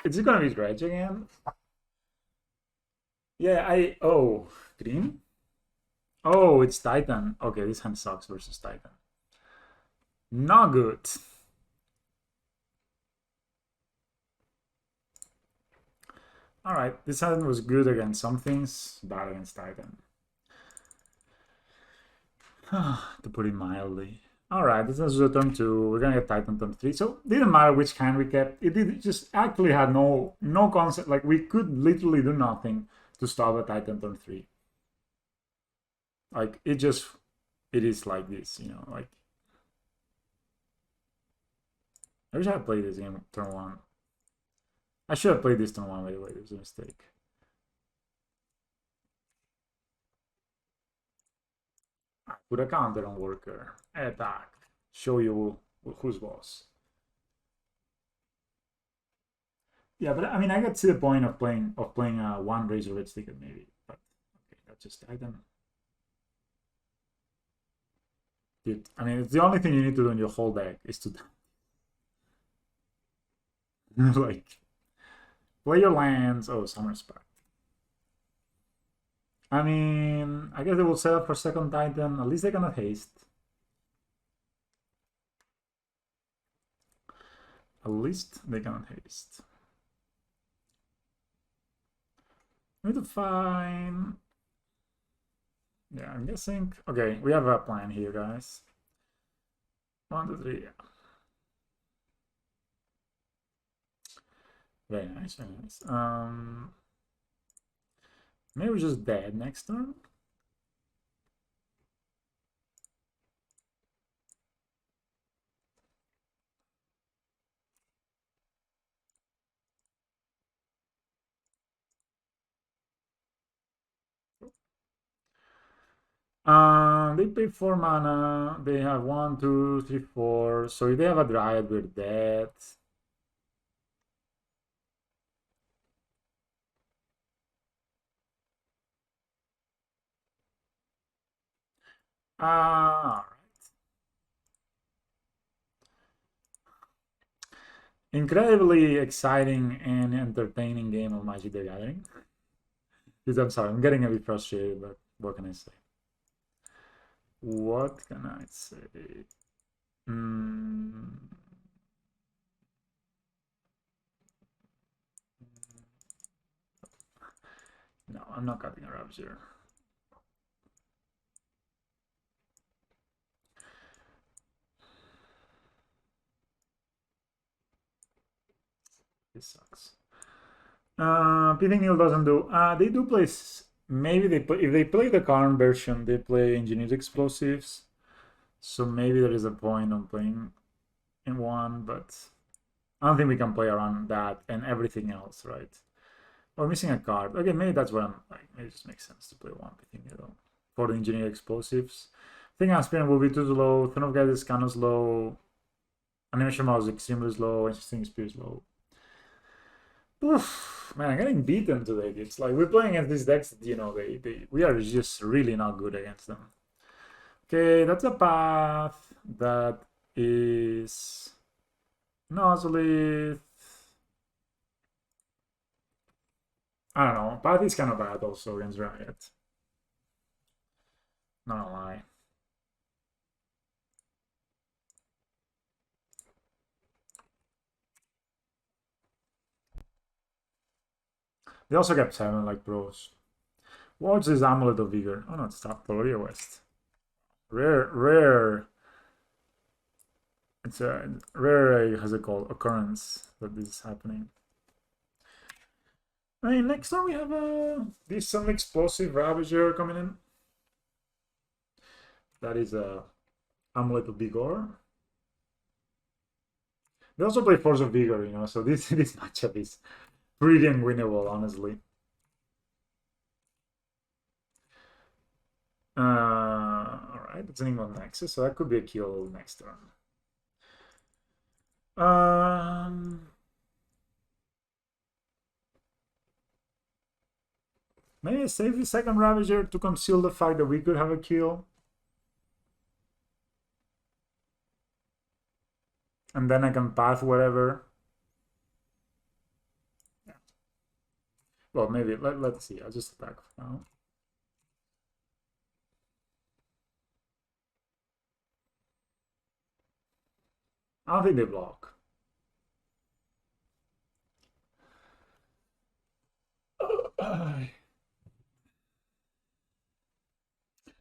Is it gonna be Dredge again? Yeah, oh, green? Oh, it's Titan. Okay, this hand sucks versus Titan. Not good. Alright, this hand was good against some things, bad against Titan. To put it mildly. Alright, this is a turn 2. We're gonna get Titan turn 3. So it didn't matter which hand we kept. It just actually had no concept. Like, we could literally do nothing to stop a Titan turn 3. Like, it is like this, you know, like. I wish I had played this game turn 1. I should have played this turn 1, by the way. It was a mistake. Put a counter on worker. Attack. Show you who's boss. Yeah, but I mean, I got to the point of playing one Razor Red Sticker maybe, but okay, that's just Titan. Dude, I mean, it's the only thing you need to do in your whole deck is to like play your lands. Oh, Summer Spark. I mean, I guess they will set up for second Titan. At least they cannot haste. At least they cannot haste. We need to find. Yeah, I'm guessing. Okay, we have a plan here, guys. 1, 2, 3. Yeah. Very nice, very nice. Maybe we're just dead next turn. They pay 4 mana. They have 1, 2, 3, 4. So if they have a Dryad, we're dead. Alright. Incredibly exciting and entertaining game of Magic the Gathering. I'm sorry, I'm getting a bit frustrated, but what can I say? What can I say? No, I'm not cutting a Ravager. This sucks. Pithing Needle doesn't do. They do play. Maybe they play. If they play the current version, they play Engineered Explosives. So maybe there is a point on playing in one, but I don't think we can play around that and everything else, right? We're missing a card. Okay, maybe that's what I'm like. Maybe it just makes sense to play one Pithing Needle for the Engineered Explosives. I think Aspirant will be too slow. Throne of Guidance is kind of slow. Animation Mouse is extremely slow. Interesting Spear is low. Oof, man, I'm getting beaten today. It's like we're playing against these decks that, you know, we are just really not good against them. Okay, that's a path that is Nozolith. I don't know. Path is kind of bad also against Riot. Not gonna lie. They also kept 7 like pros. What's this Amulet of Vigor? Oh no, it's top Polaria West. Rare. It's a rare, how's it called, occurrence that this is happening. I mean, next time we have this some explosive Ravager coming in. That is a Amulet of Vigor. They also play Force of Vigor, you know, so this matchup is pretty unwinnable, honestly. Alright, it's an England Nexus, so that could be a kill next turn. Maybe save the second Ravager to conceal the fact that we could have a kill. And then I can path whatever. Well, maybe, let's see. I'll just attack now. I don't think they block.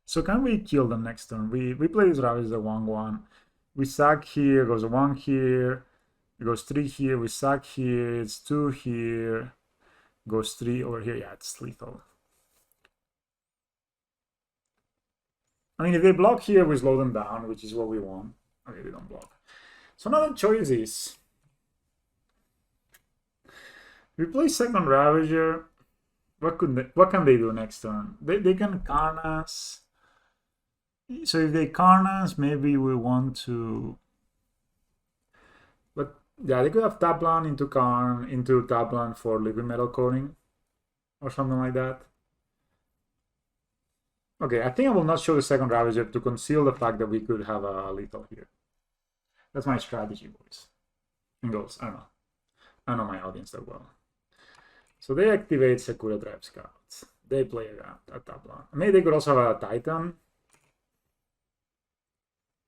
So can we kill them next turn? We play this Ravage the 1/1. We sack here, goes 1 here, it goes 3 here, we sack here, it's 2 here, goes 3 over here. Yeah, it's lethal. I mean, if they block here, we slow them down, which is what we want. Okay, they don't block. So another choice is we play second Ravager. What can they do next turn? They can Karn us. So if they Karn us, maybe we want to. But yeah, they could have Taplan into Karn into Taplan for liquid metal coating or something like that. Okay, I think I will not show the second Ravager to conceal the fact that we could have a lethal here. That's my strategy, boys and girls. I don't know. I don't know my audience that well. So they activate Sakura Drive Scouts. They play a Taplan. Maybe they could also have a Titan.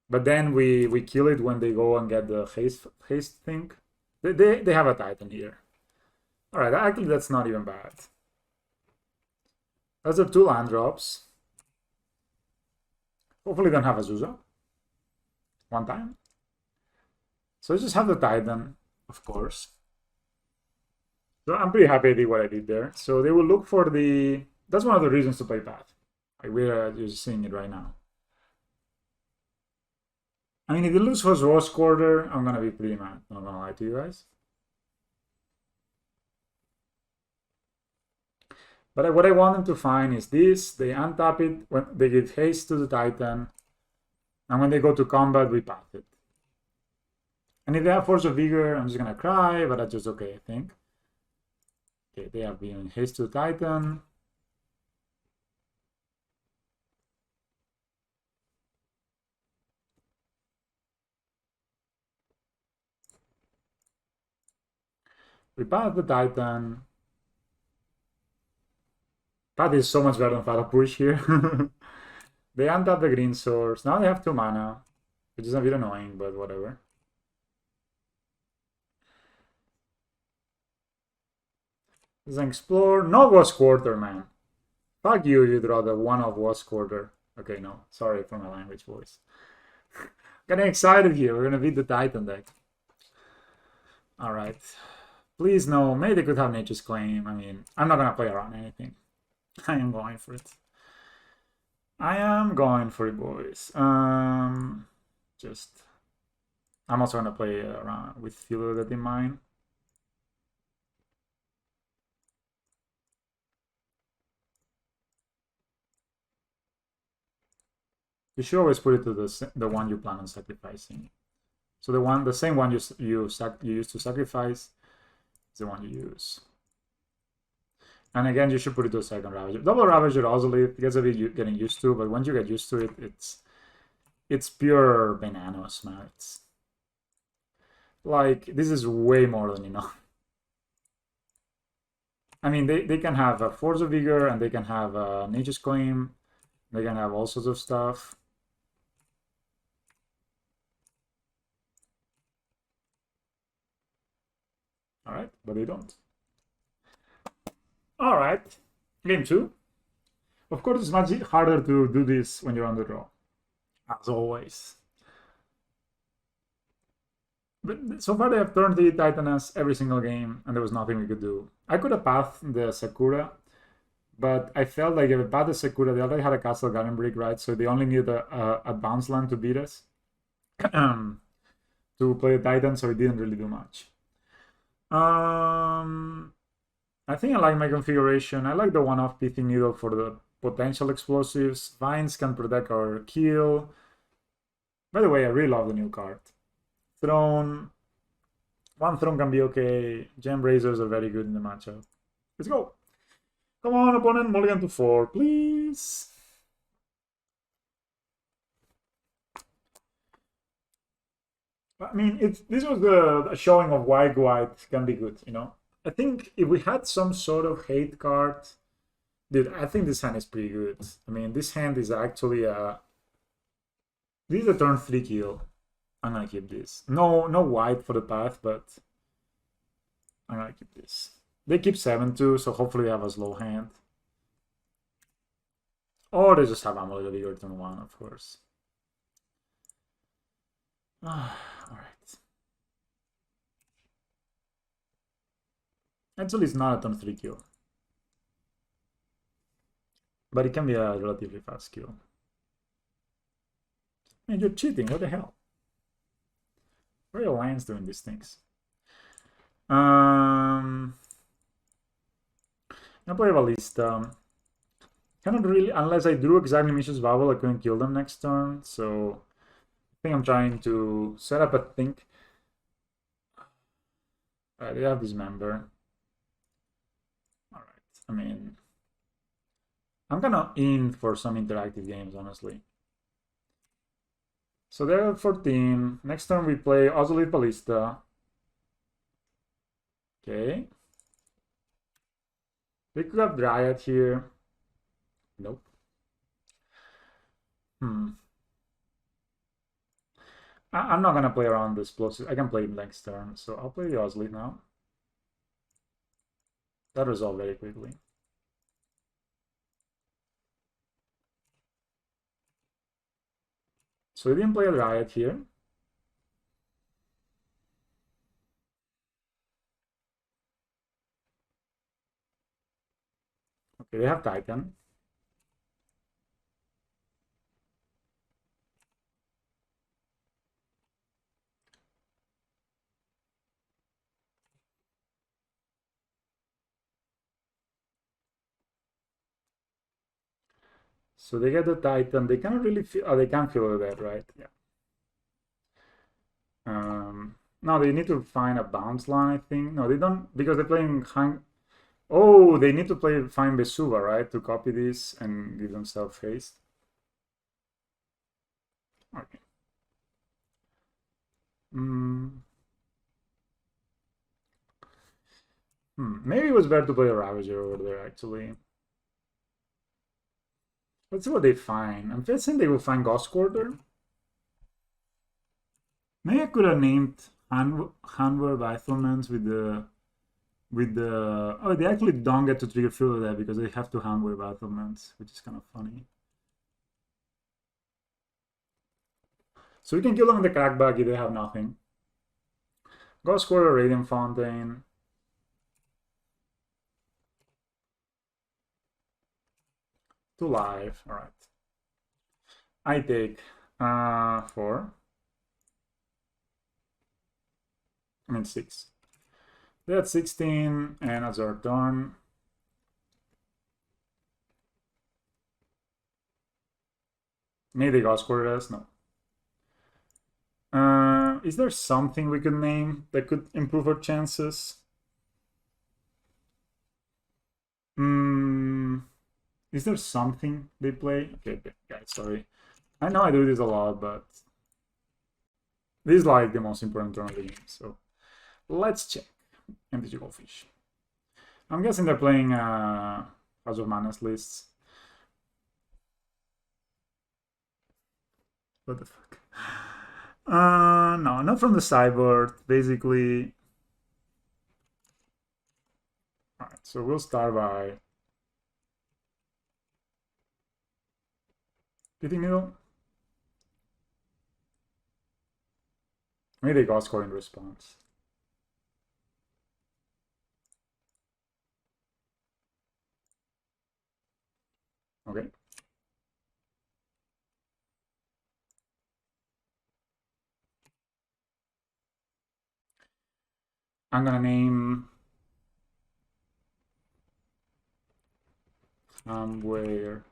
But then we kill it when they go and get the haste thing. They have a Titan here. Alright, actually that's not even bad. That's the 2 land drops. Hopefully don't have Azusa. One time. So I just have the Titan, of course. So I'm pretty happy I did what I did there. So they will look for the... That's one of the reasons to play Path. Like we're just seeing it right now. I mean, if you lose first Rose Quarter, I'm gonna be pretty mad. Not gonna lie to you guys. But what I want them to find is this. They untap it, when they give haste to the Titan. And when they go to combat, we path it. And if they have Force of Vigor, I'm just gonna cry, but that's just okay, I think. Okay, they have been haste to the Titan. We path the Titan. Path is so much better than Fatal Push here. They untap the green source. Now they have 2 mana, which is a bit annoying, but whatever. Let's explore. No Ghost Quarter, man. Fuck you, you draw the 1 of Ghost Quarter. Okay, no. Sorry for my language voice. Getting excited here. We're gonna beat the Titan deck. Alright. Please no. Maybe they could have Nature's Claim. I mean, I'm not gonna play around anything. I am going for it. I am going for it, boys. Just... I'm also gonna play around with Filo that in mind. You should always put it to the one you plan on sacrificing. So the same one you used to sacrifice is the one you use. And again, you should put it to a second Ravager. Double Ravager also gets a bit getting used to, but once you get used to it, it's pure bananas, man. It's like this is way more than enough. I mean, they can have a Force of Vigor and they can have a Nature's Claim. They can have all sorts of stuff. Alright, but they don't. Alright, game 2. Of course, it's much harder to do this when you're on the draw, as always. But so far they have turned the Titaness every single game, and there was nothing we could do. I could have pathed the Sakura, but I felt like if I pathed the Sakura, they already had a Castle Garden Brick, right? So they only needed a bounce land to beat us. To play a Titan, so it didn't really do much. I think I like my configuration. I like the one-off Pithing Needle for the potential explosives. Vines can protect our kill. By the way, I really love the new card. Throne. One Throne can be okay. Gem Razors are very good in the matchup. Let's go. Come on, opponent. Mulligan to 4, please. I mean, this was the showing of why white can be good, you know? I think if we had some sort of hate card, dude, I think this hand is pretty good. I mean, this hand is actually a... This is a turn 3 kill. I'm gonna keep this. No white for the path, but I'm gonna keep this. They keep 7 too, so hopefully they have a slow hand. Or they just have Amulet Titan turn 1, of course. Alright. Actually, it's not a turn 3 kill. But it can be a relatively fast kill. Man, you're cheating, what the hell? Why are Lions doing these things? I'm gonna play Ballista. Cannot really, unless I drew exactly Mishra's Bubble, I couldn't kill them next turn, so I think I'm trying to set up a think. They have Dismember. Alright, I mean, I'm kind of in for some interactive games, honestly. So they're at 14. Next turn we play Ozolith Ballista. Okay. They could have Dryad here. Nope. I'm not gonna play around the explosive. I can play it next turn, so I'll play the Ozolith now. That resolved very quickly. So we didn't play a Dryad here. Okay, they have Titan. So they get the Titan. They cannot really feel. Oh, they can feel that, right? Yeah. No, they need to find a bounce line, I think. No, they don't, because they're playing hang. Oh, they need to find Vesuva, right? To copy this and give themselves haste. Okay. Maybe it was better to play a Ravager over there, actually. Let's see what they find. I'm guessing they will find Ghost Quarter. Maybe I could have named Handwear Riflemans with the... Oh, they actually don't get to trigger Field of that because they have to Handwear Battlements, which is kind of funny. So we can kill them with the Crackback if they have nothing. Ghost Quarter, Radiant Fountain. To life, alright. I take 4. I mean 6. They're at 16, and as our turn. Maybe Ghost Quarter does? No. Is there something we could name that could improve our chances? Is there something they play? Okay, guys, sorry. I know I do this a lot, but this is like the most important turn of the game, so let's check. MTG Goldfish. I'm guessing they're playing House of Madness lists. What the fuck? No, not from the sideboard, basically. Alright, so we'll start by Pitting Needle. Maybe they got score in response. Okay. I'm gonna name Handwear.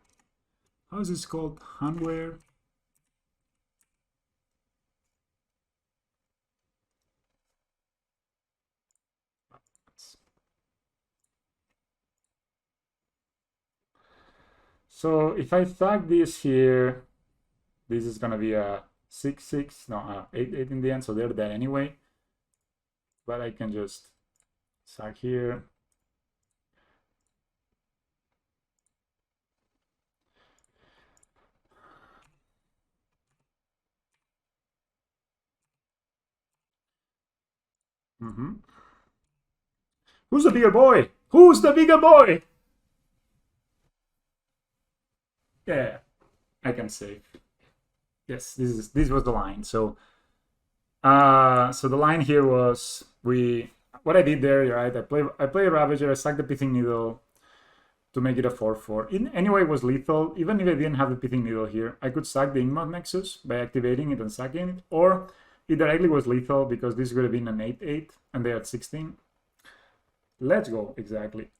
How is this called? Handwear? So if I tag this here, this is gonna be a 6/6, no, 8/8 in the end, so they're dead anyway. But I can just Sack here. Who's the bigger boy? Who's the bigger boy? Yeah, I can say. Yes, this was the line. So the line here was what I did there, right? I play a Ravager, I sacked the Pithing Needle to make it a 4/4. Anyway, it was lethal. Even if I didn't have the Pithing Needle here, I could sack the Ingmod Nexus by activating it and sacking it, or it directly was lethal because this would have been an 8/8 and they had 16. Let's go, exactly.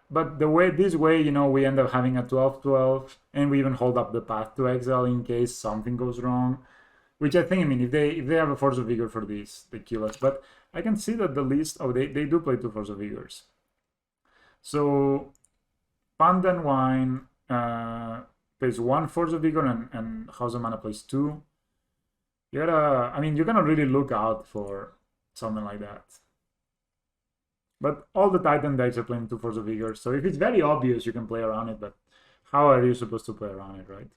But this way, we end up having a 12/12, and we even hold up the path to exile in case something goes wrong. Which I think, if they have a Force of Vigor for this, they kill us. But I can see that the list, they do play 2 Force of Vigors. So Pandan Wine plays 1 Force of Vigor, and House of Mana plays 2. You gotta, you're gonna really look out for something like that. But all the Titan decks are playing 2 Force of Vigor, so if it's very obvious, you can play around it, but how are you supposed to play around it, right?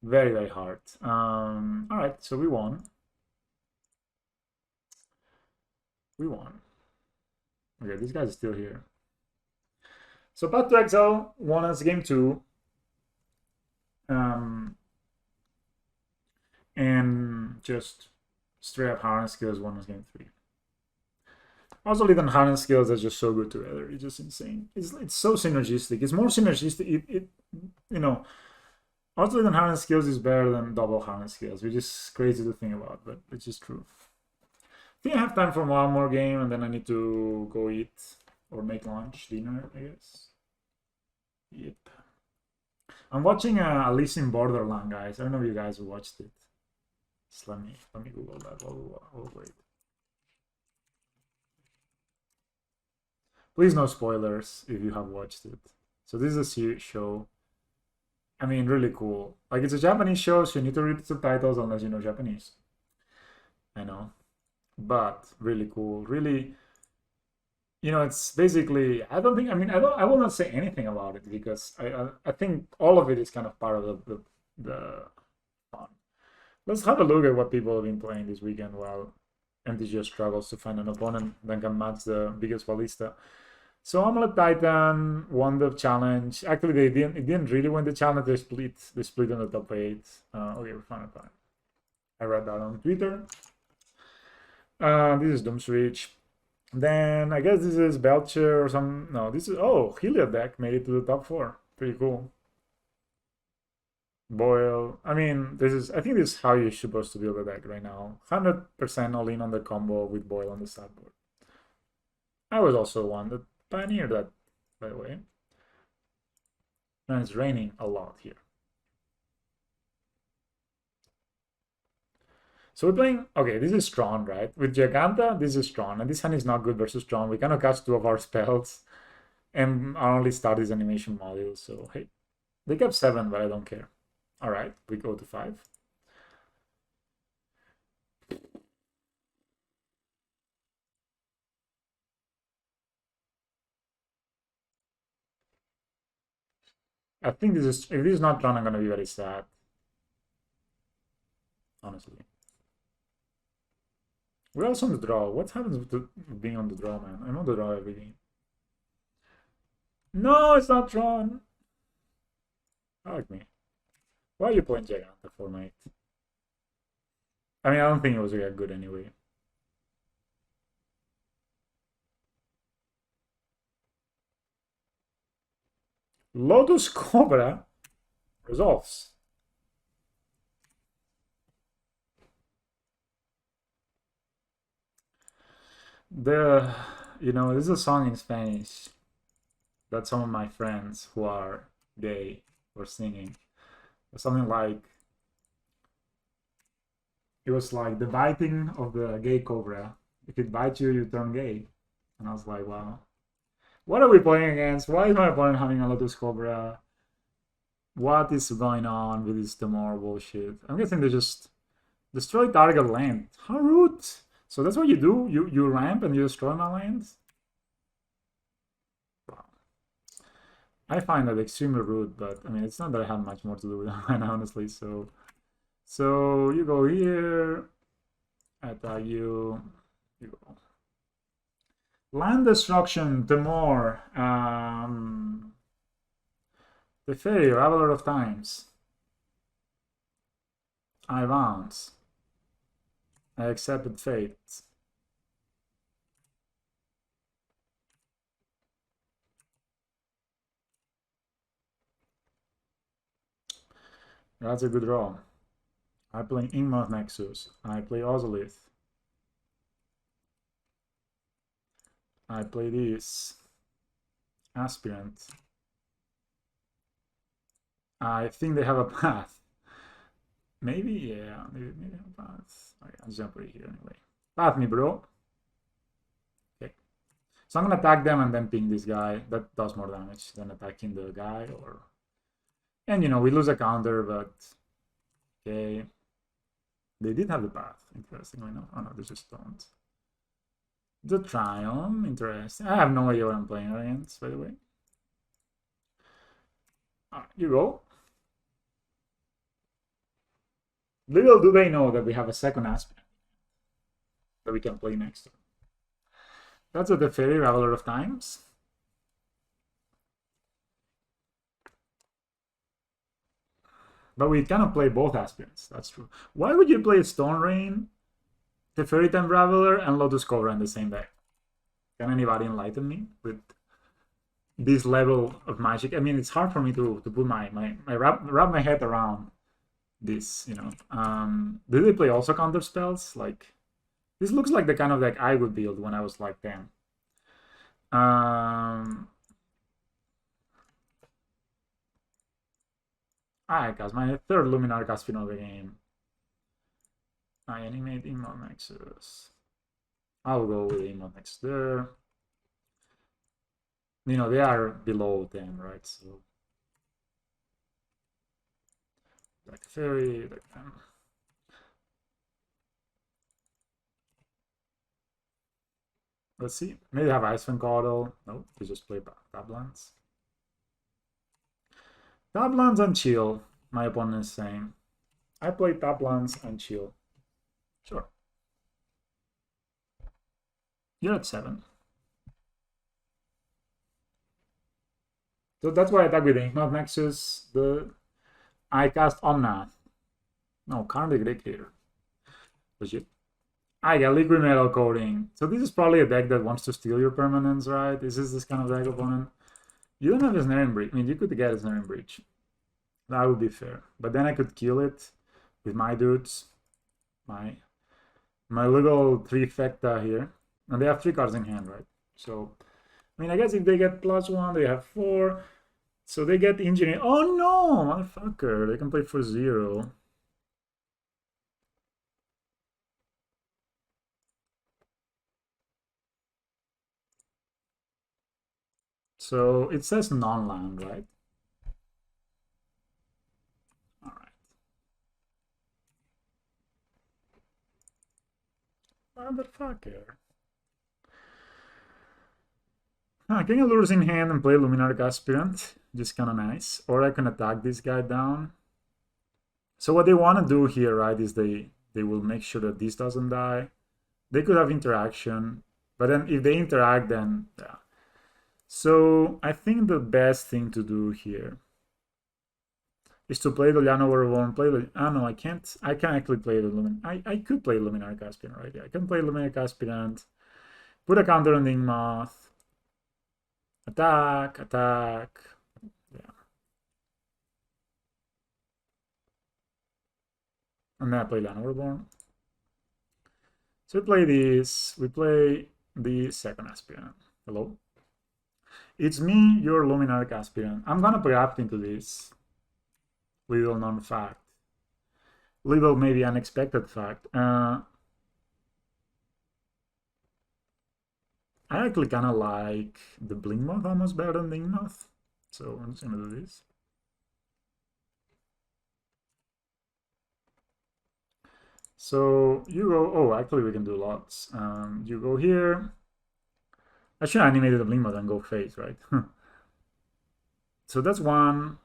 Very, very hard. Alright, so we won. Okay, this guy's still here. So Path to Exile won us game 2. And just straight up Hardened Scales won us game 3. Also, Lurrus and Hardened Scales are just so good together. It's just insane. It's so synergistic. It's more synergistic. Also, Lurrus and Hardened Scales is better than double Hardened Scales, which is crazy to think about, but it's just true. I think I have time for one more game, and then I need to go eat or make lunch, dinner, I guess. Yep. I'm watching Alice in Borderland, guys. I don't know if you guys watched it. Just let me Google that. Oh, wait. Please no spoilers if you have watched it. So this is a show. Really cool. Like, it's a Japanese show, so you need to read the subtitles unless you know Japanese. I know. But really cool. Really, it's basically, I will not say anything about it because I think all of it is kind of part of the fun. Let's have a look at what people have been playing this weekend while MTG struggles to find an opponent that can match the biggest ballista. So Amulet Titan won the challenge. Actually, it didn't really win the challenge. They split on the top 8. Okay, we're fine. I read that on Twitter. This is Doom Switch. Then I guess this is Belcher or some. No, this is Heliod deck made it to the top 4. Pretty cool. Boil. I think this is how you're supposed to build a deck right now. 100% all in on the combo with Boil on the sideboard. I was also one that pioneered that, by the way. And it's raining a lot here. So we're playing, okay, this is Strong, right? With Giganta, this is Strong, and this hand is not good versus Strong. We cannot catch 2 of our spells, and I only start this animation module, so hey. They kept 7, but I don't care. Alright, we go to 5. I think if this is not drawn, I'm gonna be very sad. Honestly. We're also on the draw. What happens with being on the draw, man? I'm on the draw every game. No, it's not drawn. Fuck me. Why are you playing Giganta for, mate? I don't think it was really good anyway. Lotus Cobra resolves. This is a song in Spanish that some of my friends who are gay were singing. Something like, it was like the biting of the gay cobra. If it bites you, you turn gay. And I was like, wow. What are we playing against? Why is my opponent having a Lotus Cobra? What is going on with this Demore bullshit? I'm guessing they just destroy target land. How rude! So that's what you do? You ramp and you destroy my lands? I find that extremely rude, but I mean, it's not that I have much more to do with mine, honestly. So you go here, attack you, you go. Land destruction, the more. The fairy, Raveler of Times. I bounce. I accepted fate. That's a good draw. I play Ingmoth Nexus. I play Ozolith. I play this. Aspirant. I think they have a path. Maybe, yeah. Maybe have a path. Okay, I'll jump right here anyway. Path me, bro. Okay. So I'm gonna attack them and then ping this guy. That does more damage than attacking the guy. Or, and you know, we lose a counter, but okay. They did have the path, interestingly enough. Oh no, they just don't. The Triumph, interesting. I have no idea what I'm playing against, by the way. You go. Little do they know that we have a second aspirant that we can play next turn. That's a Teferi Raveler of Times. But we cannot play both aspirants, that's true. Why would you play Stone Rain, Teferi Time Raveler, and Lotus Cobra in the same deck? Can anybody enlighten me with this level of magic? I mean, it's hard for me to put my wrap my head around this, you know. Do they play also counter spells? Like, this looks like the kind of deck I would build when I was like 10. Alright, guys, my third Luminarch Aspirant of the game. I animate Emote Nexus. I'll go with Emote next there. You know, they are below 10, right? So, like Fairy, like them. Let's see. Maybe have Icewind Caudal. Nope, they just play Tablands. Tablands and chill, my opponent is saying. I play Tablands and chill. Sure. You're at 7. So that's why I attack with Inkmoth Nexus. I cast Omnath. No, currently Great Creator. Legit. I got Liquid Metal Coating. So this is probably a deck that wants to steal your permanents, right? This is this kind of deck opponent. You don't have a Snaring Breach. I mean, you could get a Snaring Breach. That would be fair. But then I could kill it with my dudes. My little trifecta here. And they have 3 cards in hand, right? So, I mean, I guess if they get +1, they have 4. So they get engineering. Oh no, motherfucker. They can play for 0. So it says non-land, right? All right. Motherfucker. I can get Lurrus in hand and play Luminarch Aspirant. Just kind of nice. Or I can attack this guy down. So what they want to do here, right, is they will make sure that this doesn't die. They could have interaction. But then if they interact, then yeah. So I think the best thing to do here is to play the Llano Reborn, play the... Oh no, I can't. I can actually play the Luminarch. I could play Luminarch Aspirant, right? Yeah, I can play Luminarch Aspirant. Put a counter on the Ingmoth. Attack, attack. Yeah. And then I play Llano Reborn. So we play this. We play the second Aspirant. Hello? It's me, your Luminarch Aspirant. I'm gonna perhaps into this. Little known fact. Little maybe unexpected fact. I actually kind of like the Blinkmoth almost better than the Ingmoth. So I'm just gonna do this. So you go... Oh, actually we can do lots. You go here. I should animate the Blinkmoth and go face, right? So that's one.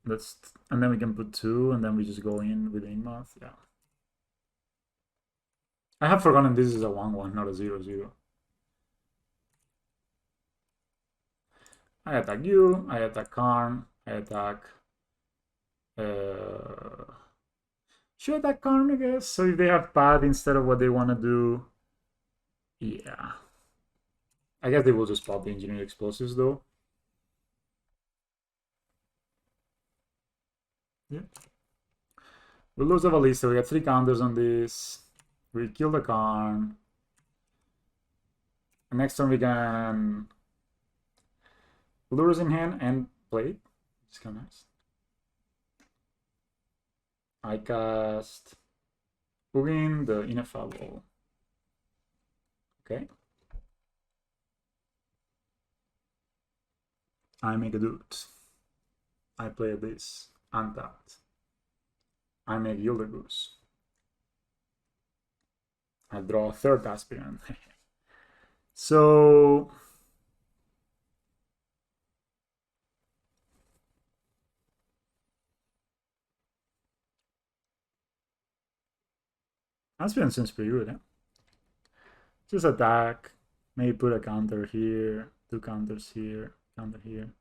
And then we can put two, and then we just go in with Inmoth. Yeah. I have forgotten this is a 1/1, not a 0/0. I attack you, I attack Karn, I attack... should I attack Karn, I guess? So if they have Path instead of what they want to do... Yeah. I guess they will just pop the Engineered Explosives, though. Yeah. We lose the Ballista, we got 3 counters on this. We kill the Karn. Next turn we can... Lurrus in hand and play it. It's kind of nice. I cast Ugin, the Ineffable. Okay. I make a dude. I play this. Untapped. I make Yilder Goose. I draw a 3rd aspirant. So... Aspirant seems pretty good, yeah? Just attack. Maybe put a counter here. 2 counters here. Counter here.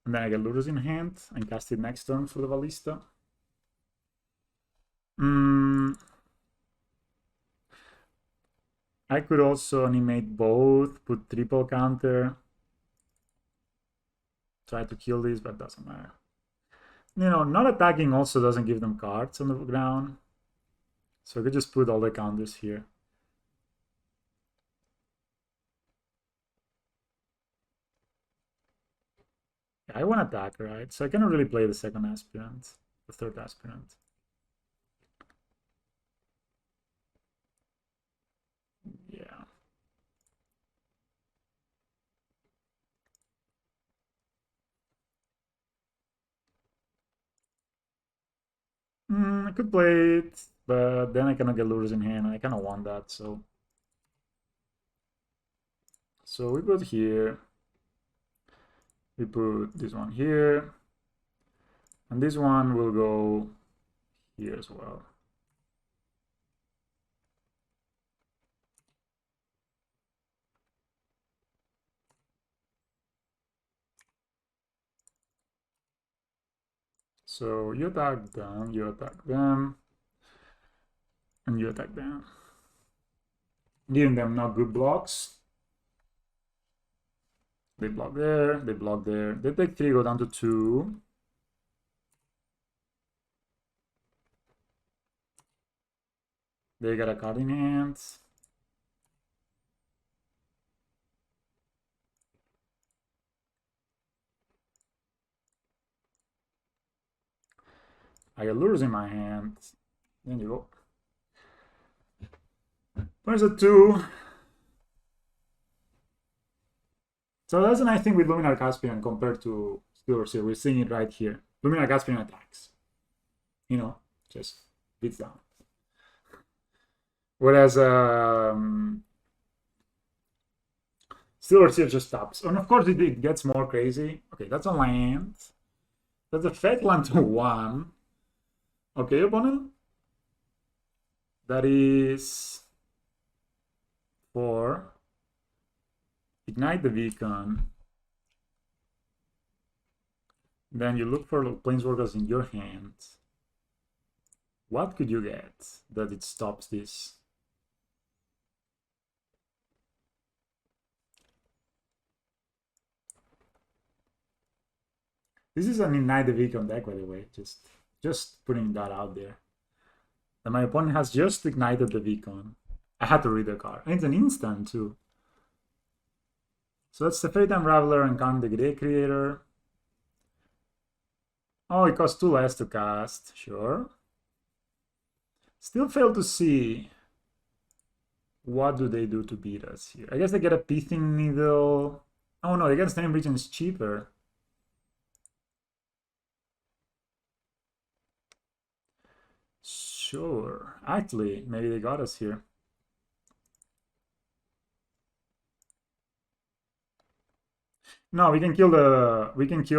And then I get Lurrus in hand and cast it next turn for the Ballista. I could also animate both, put triple counter, try to kill this, but doesn't matter. You know, not attacking also doesn't give them cards on the ground. So I could just put all the counters here. Yeah, I want to attack, right? So I cannot really play the 2nd aspirant, the 3rd aspirant. Yeah. I could play it, but then I cannot get Lurrus in hand. I kind of want that, so... So we put here. We put this one here. And this one will go here as well. So you attack them, you attack them, and you attack them. Giving them not good blocks. They block there, they block there. They take 3, go down to 2. They got a card in hand. I got Lurrus in my hand. Then you go. There's a 2. So that's a nice thing with Luminarch Aspirant compared to Steelers here. We're seeing it right here. Luminarch Aspirant attacks. You know, just beats down. Whereas Steelers here just stops. And of course it gets more crazy. Okay, that's a land. That's a fake land to 1. Okay, opponent. That is 4. Ignite the beacon. Then you look for planeswalkers in your hand. What could you get that it stops this? This is an Ignite the Beacon deck, by the way. Just putting that out there. And my opponent has just ignited the beacon. I had to read the card. And it's an instant, too. So that's the Fate Unraveler and Karn the Grey Creator. Oh, it costs 2 less to cast. Sure. Still fail to see what do they do to beat us here. I guess they get a Pithing Needle. Oh no, they get Stone Region is cheaper. Sure. Actually, maybe they got us here. No, we can kill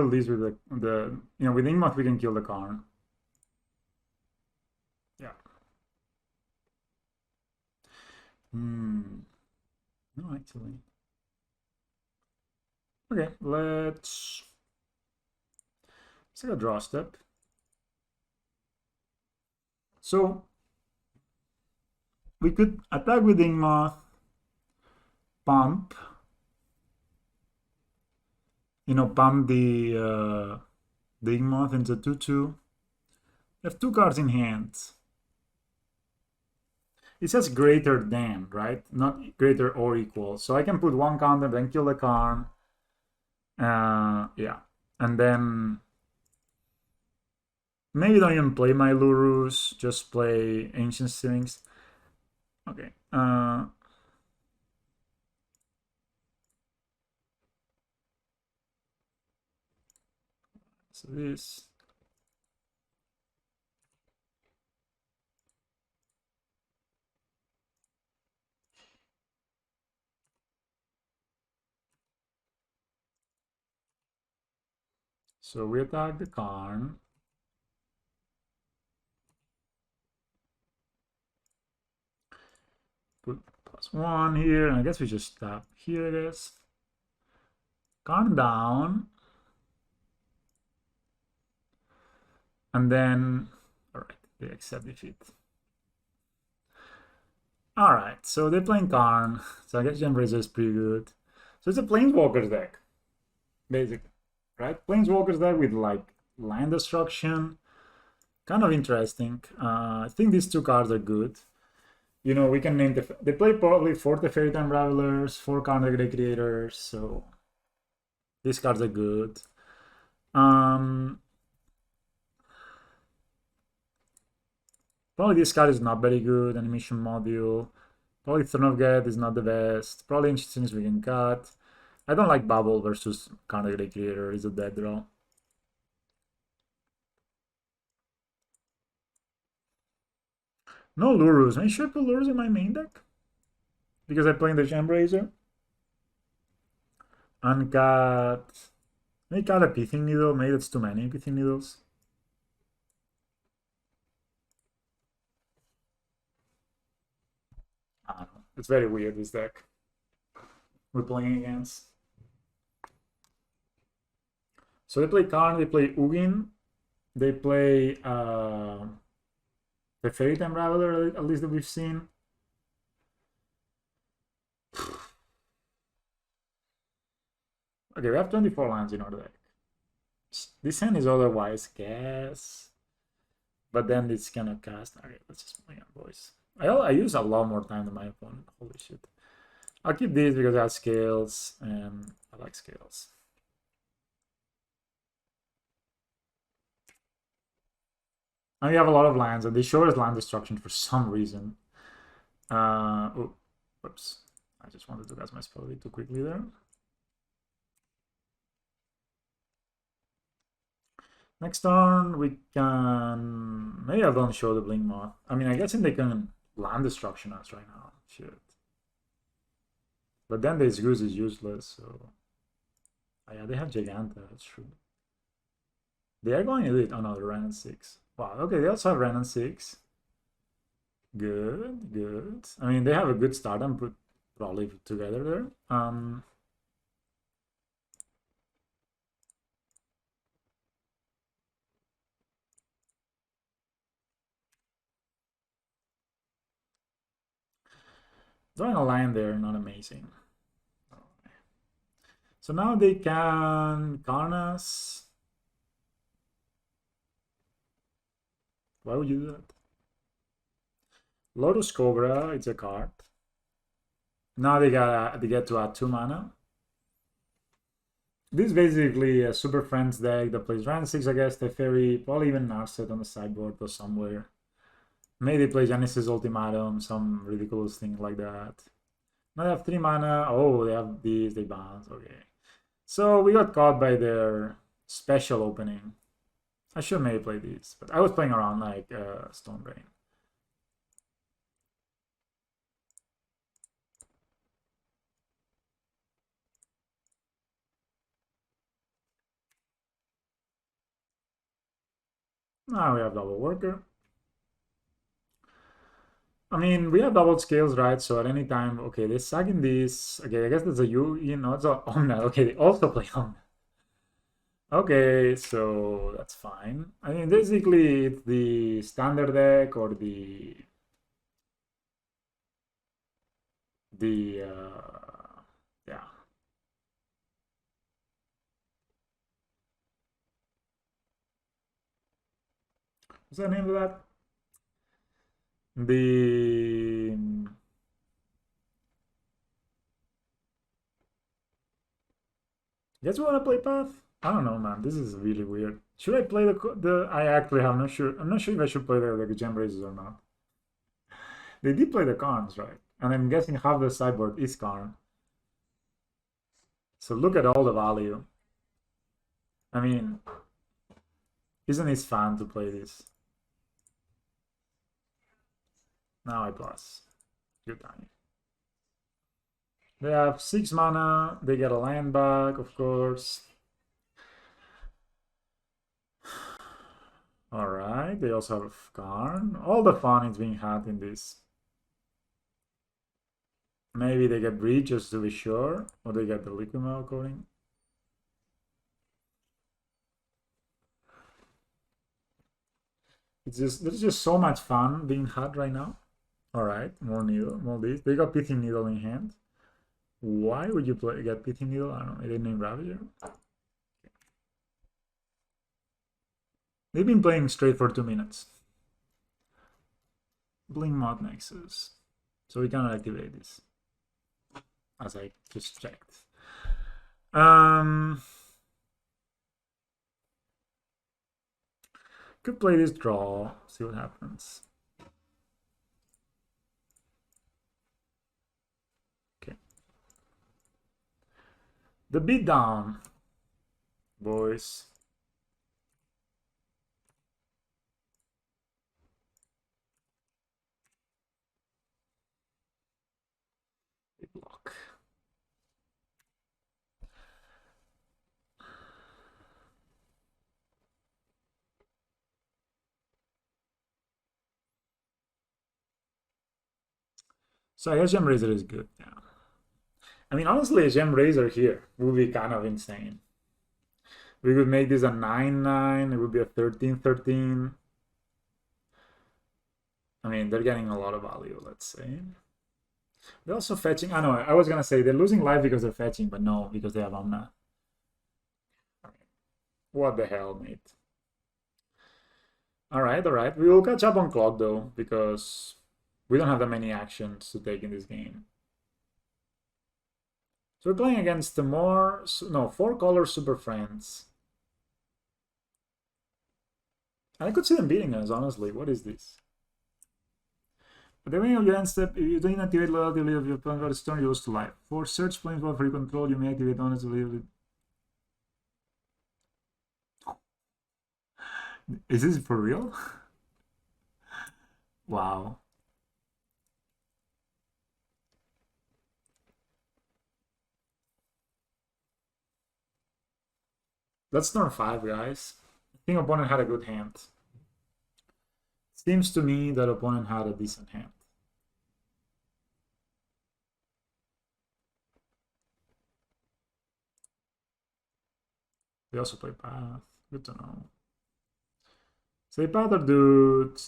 these with the with Ingmoth we can kill the Karn. Yeah. No, actually. Okay, let's take a draw step. So we could attack with Ingmoth, pump. Pump the Ingmoth into 2/2. We have 2 cards in hand. It says greater than, right? Not greater or equal. So I can put 1 counter, then kill the Karn. Yeah. And then maybe don't even play my Lurrus, just play Ancient Strings. Okay. So this. So we attack the Karn. Put +1 here, and I guess we just tap here, I guess. Karn down. And then, alright, they accept defeat. Alright, so they're playing Karn, so I guess Gembrazer is pretty good. So it's a Planeswalkers deck, basically, right? Planeswalkers deck with, like, land destruction. Kind of interesting. I think these 2 cards are good. We can name they play probably 4 Teferi Time Ravelers, 4 Counter Deck Creators, so these cards are good. Probably this card is not very good. Animation Module. Probably Throne of God is not the best. Probably Ancient Things we can cut. I don't like Bubble versus Counter Deck Creator. It's a dead draw. No Lurrus. Maybe should I put Lurrus in my main deck? Because I play in the Gembrazer. Uncut. Maybe cut a Pithing Needle. Maybe that's too many Pithing Needles. I don't know. It's very weird, this deck we're playing against. So they play Karn, they play Ugin, they play the Fairy Time Raveler, at least that we've seen. Okay, we have 24 lands in our deck. This hand is otherwise gas, but then it's gonna cast. Okay, let's just play on, boys. I use a lot more time than my opponent. Holy shit. I'll keep these because I have scales, and I like scales. And we have a lot of lands, and they show us land destruction for some reason. Oh, whoops. I just wanted to cast my spell a bit too quickly there. Next turn, we can... Maybe I don't show the Blink Moth. I mean, I guess they can land destruction us right now. Shit. But then this goose is useless, so... Oh, yeah, they have Giganta, that's true. They are going Elite. Oh no, they're Renan 6. Wow, okay, they also have Renan 6. Good, good. I mean, they have a good start and put probably together there. Drawing a line there, not amazing. So now they can Karnas. Why would you do that? Lotus Cobra, it's a card. Now they get to add 2 mana. This is basically a Superfriends deck that plays Ran 6, I guess, Teferi, probably even Narset on the sideboard or somewhere. Maybe they play Genesis Ultimatum, some ridiculous thing like that. Now they have 3 mana. Oh, they have these, they bounce. Okay. So we got caught by their special opening. I should maybe play these, but I was playing around like Stone Brain. Now we have double worker. I mean, we have double scales, right? So at any time, okay, they're sucking this. Okay, I guess that's a you know, it's a Omna. Okay, they also play Omna. Okay, so that's fine. I mean, basically, it's the standard deck or the yeah. What's the name of that? The guess we want to play Path? I don't know, man. This is really weird. Should I play the? I actually have not sure. I'm not sure if I should play the gem races or not. They did play the Karns, right? And I'm guessing half the sideboard is Karn. So look at all the value. I mean, isn't it fun to play this? Now I plus. Good time. They have 6 mana. They get a land back, of course. Alright, they also have Karn. All the fun is being had in this. Maybe they get Breach just to be sure. Or they get the Liquid Metal Coating. There's just so much fun being had right now. Alright, more needle, more this. They got Pithing Needle in hand. Why would you get Pithing Needle? I don't know, they named Ravager. They've been playing straight for 2 minutes. Bling Mod Nexus. So we cannot activate this. As I just checked. Could play this draw, see what happens. Okay. The beatdown, boys. Block. So I guess Gem Razor is good, yeah. I mean, honestly, a Gem Razor here would be kind of insane. We could make this a 9-9, it would be a 13-13. I mean, they're getting a lot of value, let's say. They're also fetching. I know, I was gonna say they're losing life because they're fetching, but no, because they have Omna. What the hell, mate? Alright, alright. We will catch up on clock though, because we don't have that many actions to take in this game. So we're playing against the 4-color Superfriends. And I could see them beating us, honestly. What is this? At the beginning of your end step, if you don't activate loyalty of your opponent this turn, you lose to life. For search planeswalker for your control, you may activate honestly. Is this for real? Wow. That's turn 5, guys. I think opponent had a good hand. Seems to me that opponent had a decent hand. They also play Path. Good to know. Say Path or dude.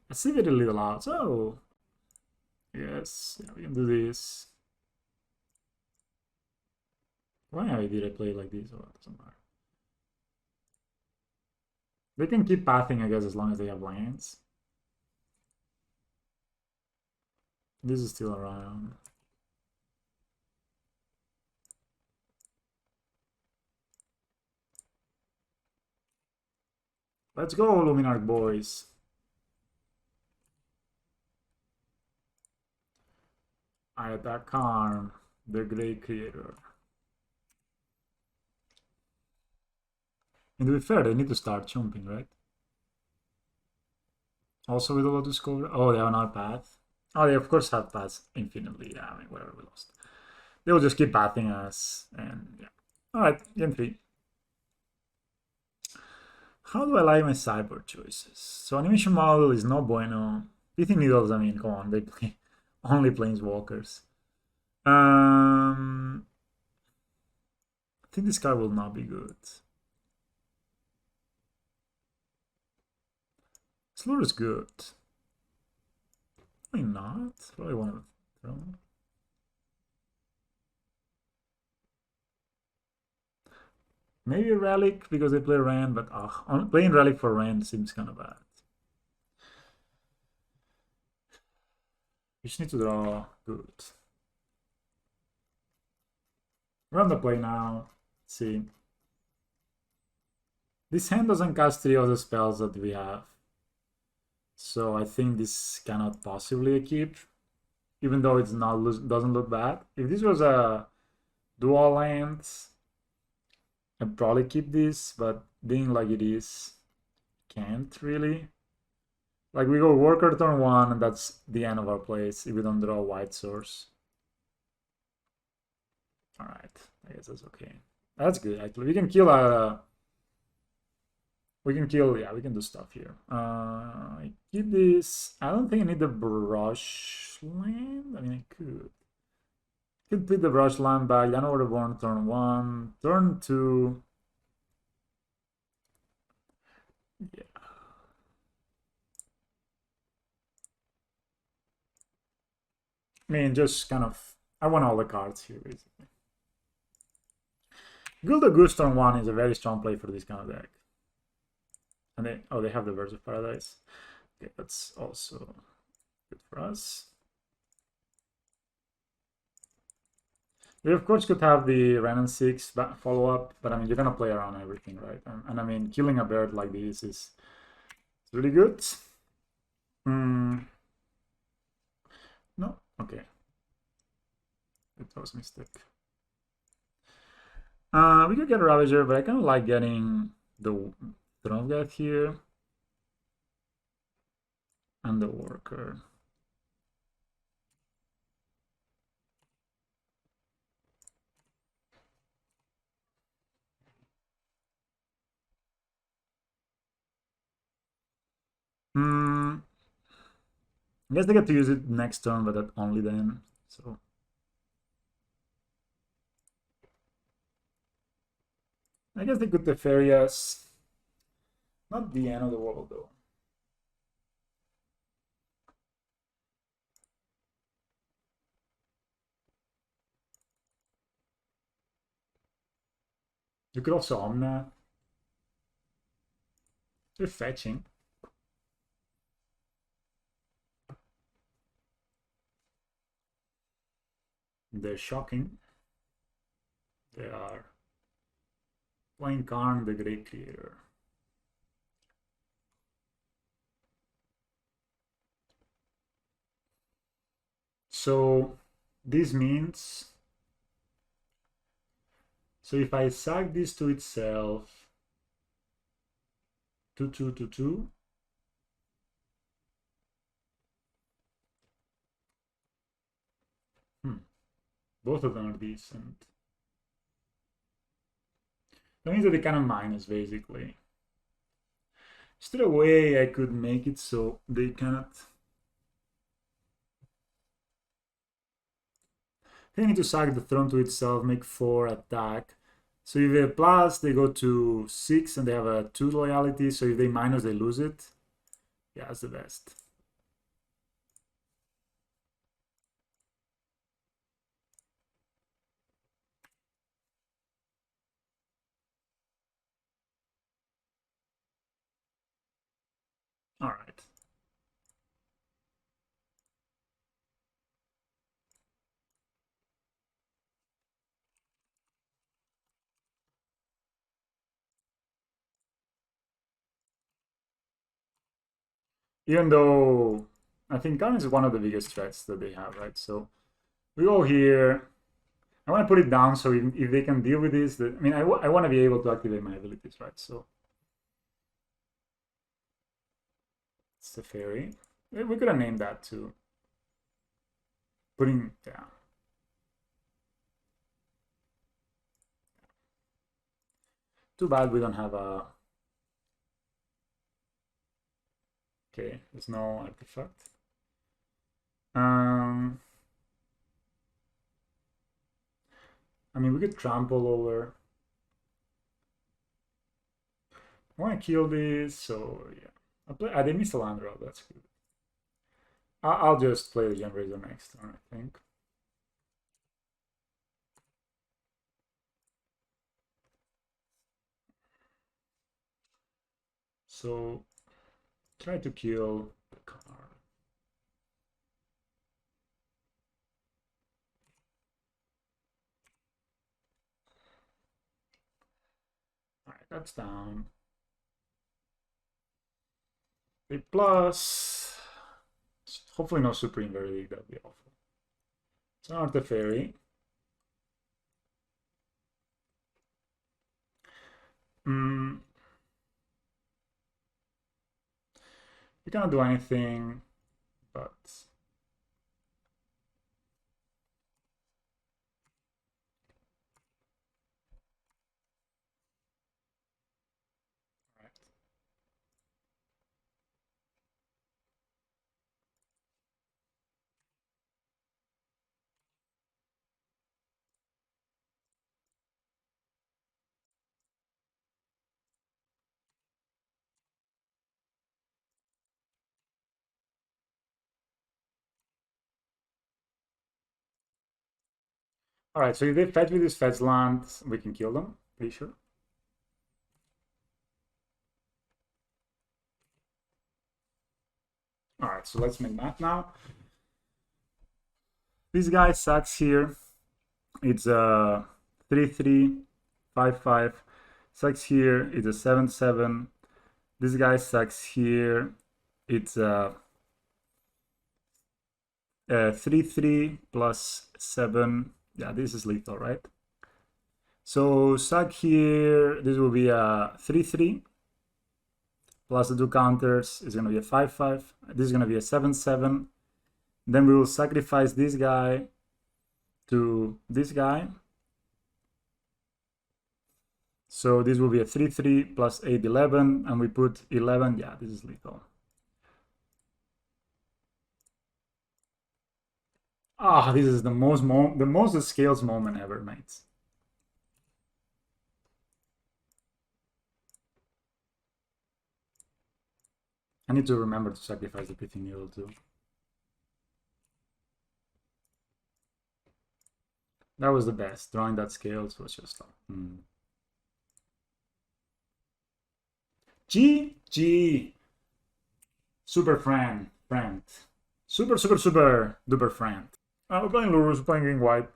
I see it a little out. So, yes, yeah, we can do this. Why did I play like this? Oh, it doesn't matter. They can keep pathing, I guess, as long as they have lands. This is still around. Let's go, Luminarch boys. I attack Karn, the great creator. And to be fair, they need to start jumping, right? Also with a Lotus Cobra. Oh, they have another path. Oh, they of course have paths infinitely. Yeah, I mean, whatever, we lost. They will just keep pathing us, and yeah. Alright, game 3. How do I like my sideboard choices? So animation model is no bueno. Pithing Needles, I mean, come on, they play only planeswalkers. I think this card will not be good. Slur is good. Probably not. Probably one of the throw. Maybe a Relic because they play Rand, but playing Relic for Rand seems kind of bad. You just need to draw good. We're on the play now. Let's see. This hand doesn't cast 3 of the spells that we have. So I think this cannot possibly a keep. Even though it's not doesn't look bad. If this was a dual land, I'd probably keep this, but being like it is, can't really. Like we go worker turn 1 and that's the end of our plays if we don't draw a white source. Alright, I guess that's okay. That's good actually. We can kill yeah, we can do stuff here. I keep this. I don't think I need the brush land. I mean I could put the brush land back, then over the born turn 1, turn 2. Yeah. I mean, just kind of, I want all the cards here, basically. Gilda Goose turn 1 is a very strong play for this kind of deck. And they have the Birds of Paradise. Okay, that's also good for us. We of course could have the Ren and 6 follow-up, but I mean, you're gonna play around everything, right? And I mean, killing a bird like this is really good. No? Okay. It was a mistake. We could get a Ravager, but I kind of like getting the Throne of Death here. And the Worker. I guess they get to use it next turn, but that only then. So I guess they could Teferius. Not the end of the world though. You could also Omna. They're fetching. They're shocking. They are playing Karn, the Great Creator. So this means, so if I sack this to itself, 2/2, 2/2, both of them are decent. That means that they kind of minus basically. Is there a way I could make it so they cannot? They need to sack the throne to itself, make 4 attack. So if they have plus, they go to 6 and they have a 2 loyalty. So if they minus, they lose it. Yeah, that's the best. All right. Even though I think Karn is one of the biggest threats that they have, right? So we go here. I want to put it down so if they can deal with this, I mean, I want to be able to activate my abilities, right? So it's the fairy. We could have named that too. Putting, yeah. Too bad we don't have a Okay, there's no artifact. I mean, we could trample over. I want to kill this, so yeah. They missed a land drop, that's good. I'll just play the Generator next turn, I think. So, try to kill the card. Alright, that's down. A plus. Hopefully no Super Inverted, that'd be awful. It's an Artefairy. You cannot do anything, but alright, so if they fetch with this fetch land, we can kill them, pretty sure. Alright, so let's make math now. This guy sucks here. It's a 3-3, 5-5. Sucks here. It's a 7-7. This guy sucks here. It's a 3-3 plus 7. Yeah, this is lethal, right? So suck here. This will be a 3-3 plus the two counters is going to be a 5-5. This is going to be a 7-7. Then we will sacrifice this guy to this guy. So this will be a 3-3 plus 8-11, and we put 11. Yeah, this is lethal. Ah, this is the most scales moment ever, mates. I need to remember to sacrifice the Pithing Needle too. That was the best. Drawing that scales was just GG. Super friend. Super duper friend. We're playing Lurrus, we're playing green white.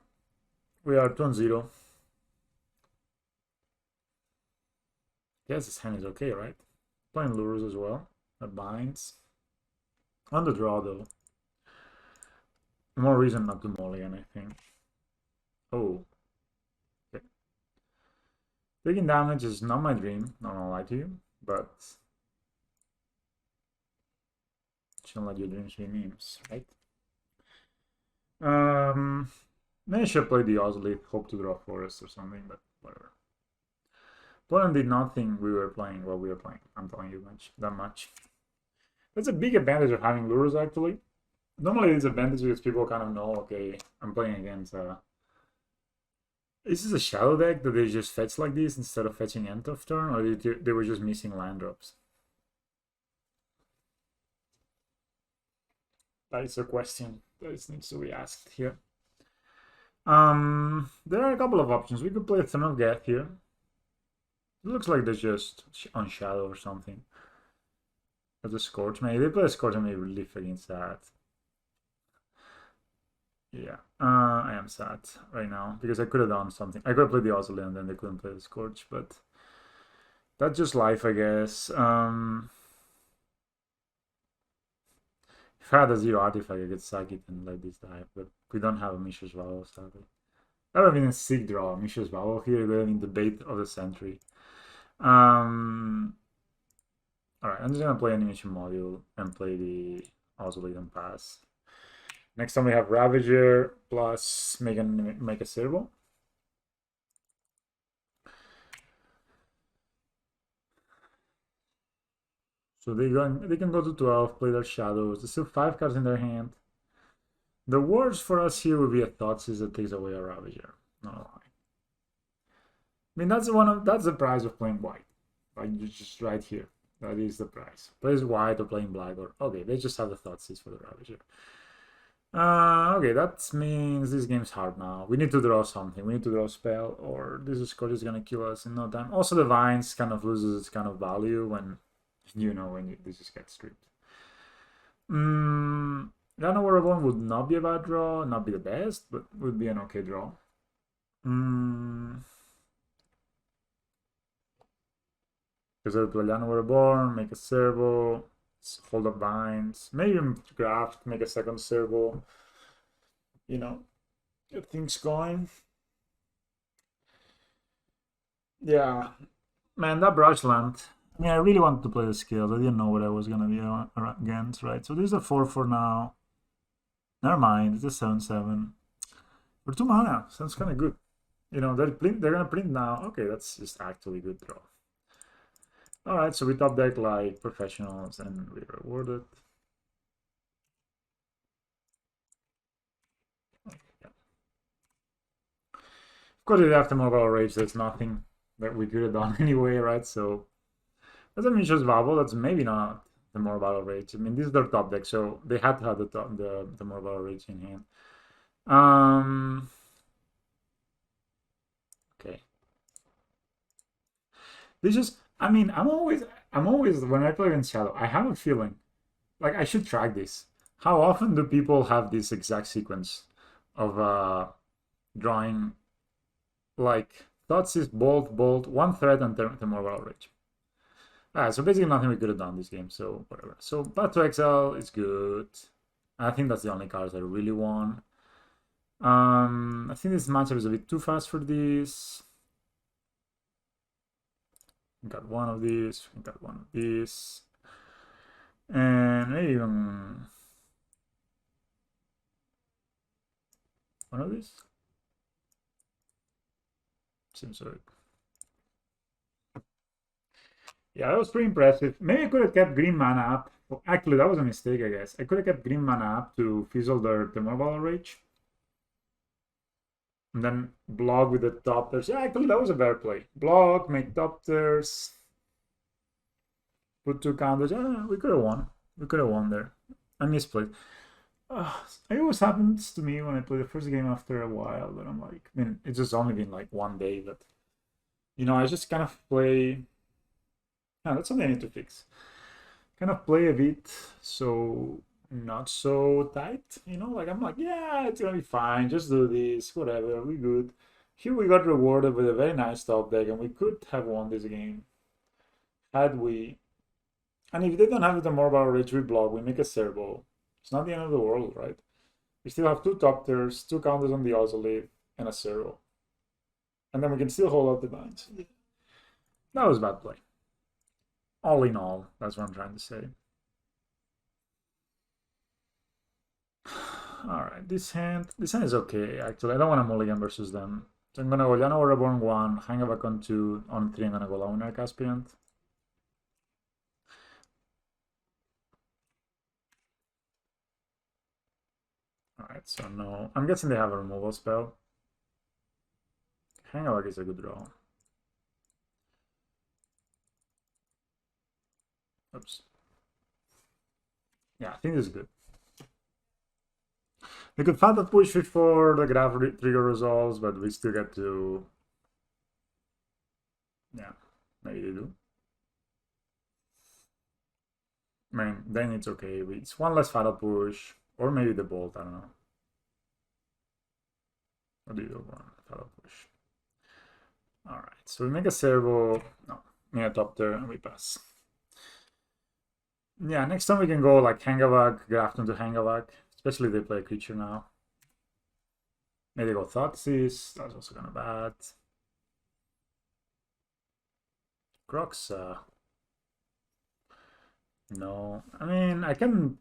We are 2-0. Guess this hand is okay, right? Playing Lurrus as well. That binds. On the draw though. More reason not to mulligan, I think. Oh. Okay. Taking damage is not my dream, not gonna lie to you, but shouldn't let your dreams be memes, right? Maybe I should play the Ozolith, hope to draw Forest or something, but whatever. Opponent did not think we were playing what we were playing. I'm telling you that much. That's a big advantage of having Lurrus, actually. Normally it's advantage because people kind of know, okay, I'm playing against is this a shadow deck that they just fetch like this instead of fetching end of turn, or they were just missing land drops? That is a question that needs to be asked here. There are a couple of options. We could play a Throne of Geth here. It looks like they're just on shadow or something. As a Scorch. Maybe they play a Scorch and maybe relief against that. Yeah, I am sad right now because I could have done something. I could have played the Ozolith and then they couldn't play the Scorch, but that's just life, I guess. If I had a 0 artifact, I could sack it and let this die, but we don't have a Mishra's Vowel, sadly. That would have been a sick draw. Mishra's Vowel here, going in debate of the century. Alright, I'm just gonna play Animation Module and play the Ozolith and pass. Next time we have Ravager plus make a Servo. So they can go to 12, play their shadows. There's still 5 cards in their hand. The worst for us here would be a Thoughtseize that takes away a Ravager. Not a lie. I mean, that's the price of playing white. Like, just right here. That is the price. Plays white or playing black, or okay, they just have the Thoughtseize for the Ravager. Okay, that means this game's hard now. We need to draw something. We need to draw a spell, or this Scourge is gonna kill us in no time. Also, the Vines kind of loses its kind of value when this just gets stripped. Llano Warabone would not be a bad draw, not be the best, but would be an okay draw. Because I play Llano Warabone, make a servo, hold up Vines, maybe graft, make a second servo. You know, get things going. Yeah, man, that Brushland. I mean, I really wanted to play the scales. I didn't know what I was gonna be against, right? So this is a 4/4 now. Never mind, it's a 7/7. For 2 mana, sounds kind of good. You know, they're gonna print now. Okay, that's just actually good draw. All right, so we top deck like professionals and we reward it. Yeah. Of course, if after Mobile Rage, there's nothing that we could have done anyway, right? So that's a Mishra's Vabble. That's maybe not the more battle rage. I mean, this is their top deck, so they had to have the more battle rage in hand. Okay. This is. I mean, I'm always when I play against Shadow, I have a feeling like I should track this. How often do people have this exact sequence of drawing like Thoughtseize, bolt, one threat, and the more battle rage? So basically nothing we could have done this game, so whatever. So Path to Exile is good. I think that's the only cards I really want. I think this matchup is a bit too fast for this. Got one of these, got one of these. And maybe even one of these. Seems like. Yeah, that was pretty impressive. Maybe I could have kept green mana up. Well, actually, that was a mistake, I guess. I could have kept green mana up to fizzle their Mobile Rage. And then block with the Topters. Yeah, actually, that was a better play. Block, make Topters. Put 2 counters. Yeah, we could have won. We could have won there. I misplayed. It always happens to me when I play the first game after a while. But I'm like, I mean, it's just only been like 1 day. But, you know, I just kind of play. Yeah, that's something I need to fix. Kind of play a bit so not so tight, you know, like I'm like, yeah, it's gonna be fine, just do this, whatever, we good. Here we got rewarded with a very nice top deck, and we could have won this game had we. And if they don't have the Mobile Rage, we block, we make a servo. It's not the end of the world, right? We still have 2 Topters, 2 counters on the Ozolith, and a servo. And then we can still hold up the Vines. That was bad play. All in all, that's what I'm trying to say. Alright, this hand is okay, actually. I don't want a mulligan versus them. So I'm gonna go Llano Reborn 1, hang back on 2, on 3 I'm gonna go Luminarch Aspirant. Alright, so no. I'm guessing they have a removal spell. Hang back is a good draw. Oops. Yeah, I think this is good. We could find that push before the graph trigger resolves, but we still get to. Yeah, maybe they do. I mean, then it's okay. It's one less fatal push, or maybe the bolt. I don't know. What do you do? One fatal push. All right, so we make a servo. No, make a Topter, and we pass. Yeah, next time we can go like Hangavak, graft into Hangavak, especially if they play a creature now. Maybe they go Thoughtseize, that's also kind of bad. Croxa. No, I mean, I don't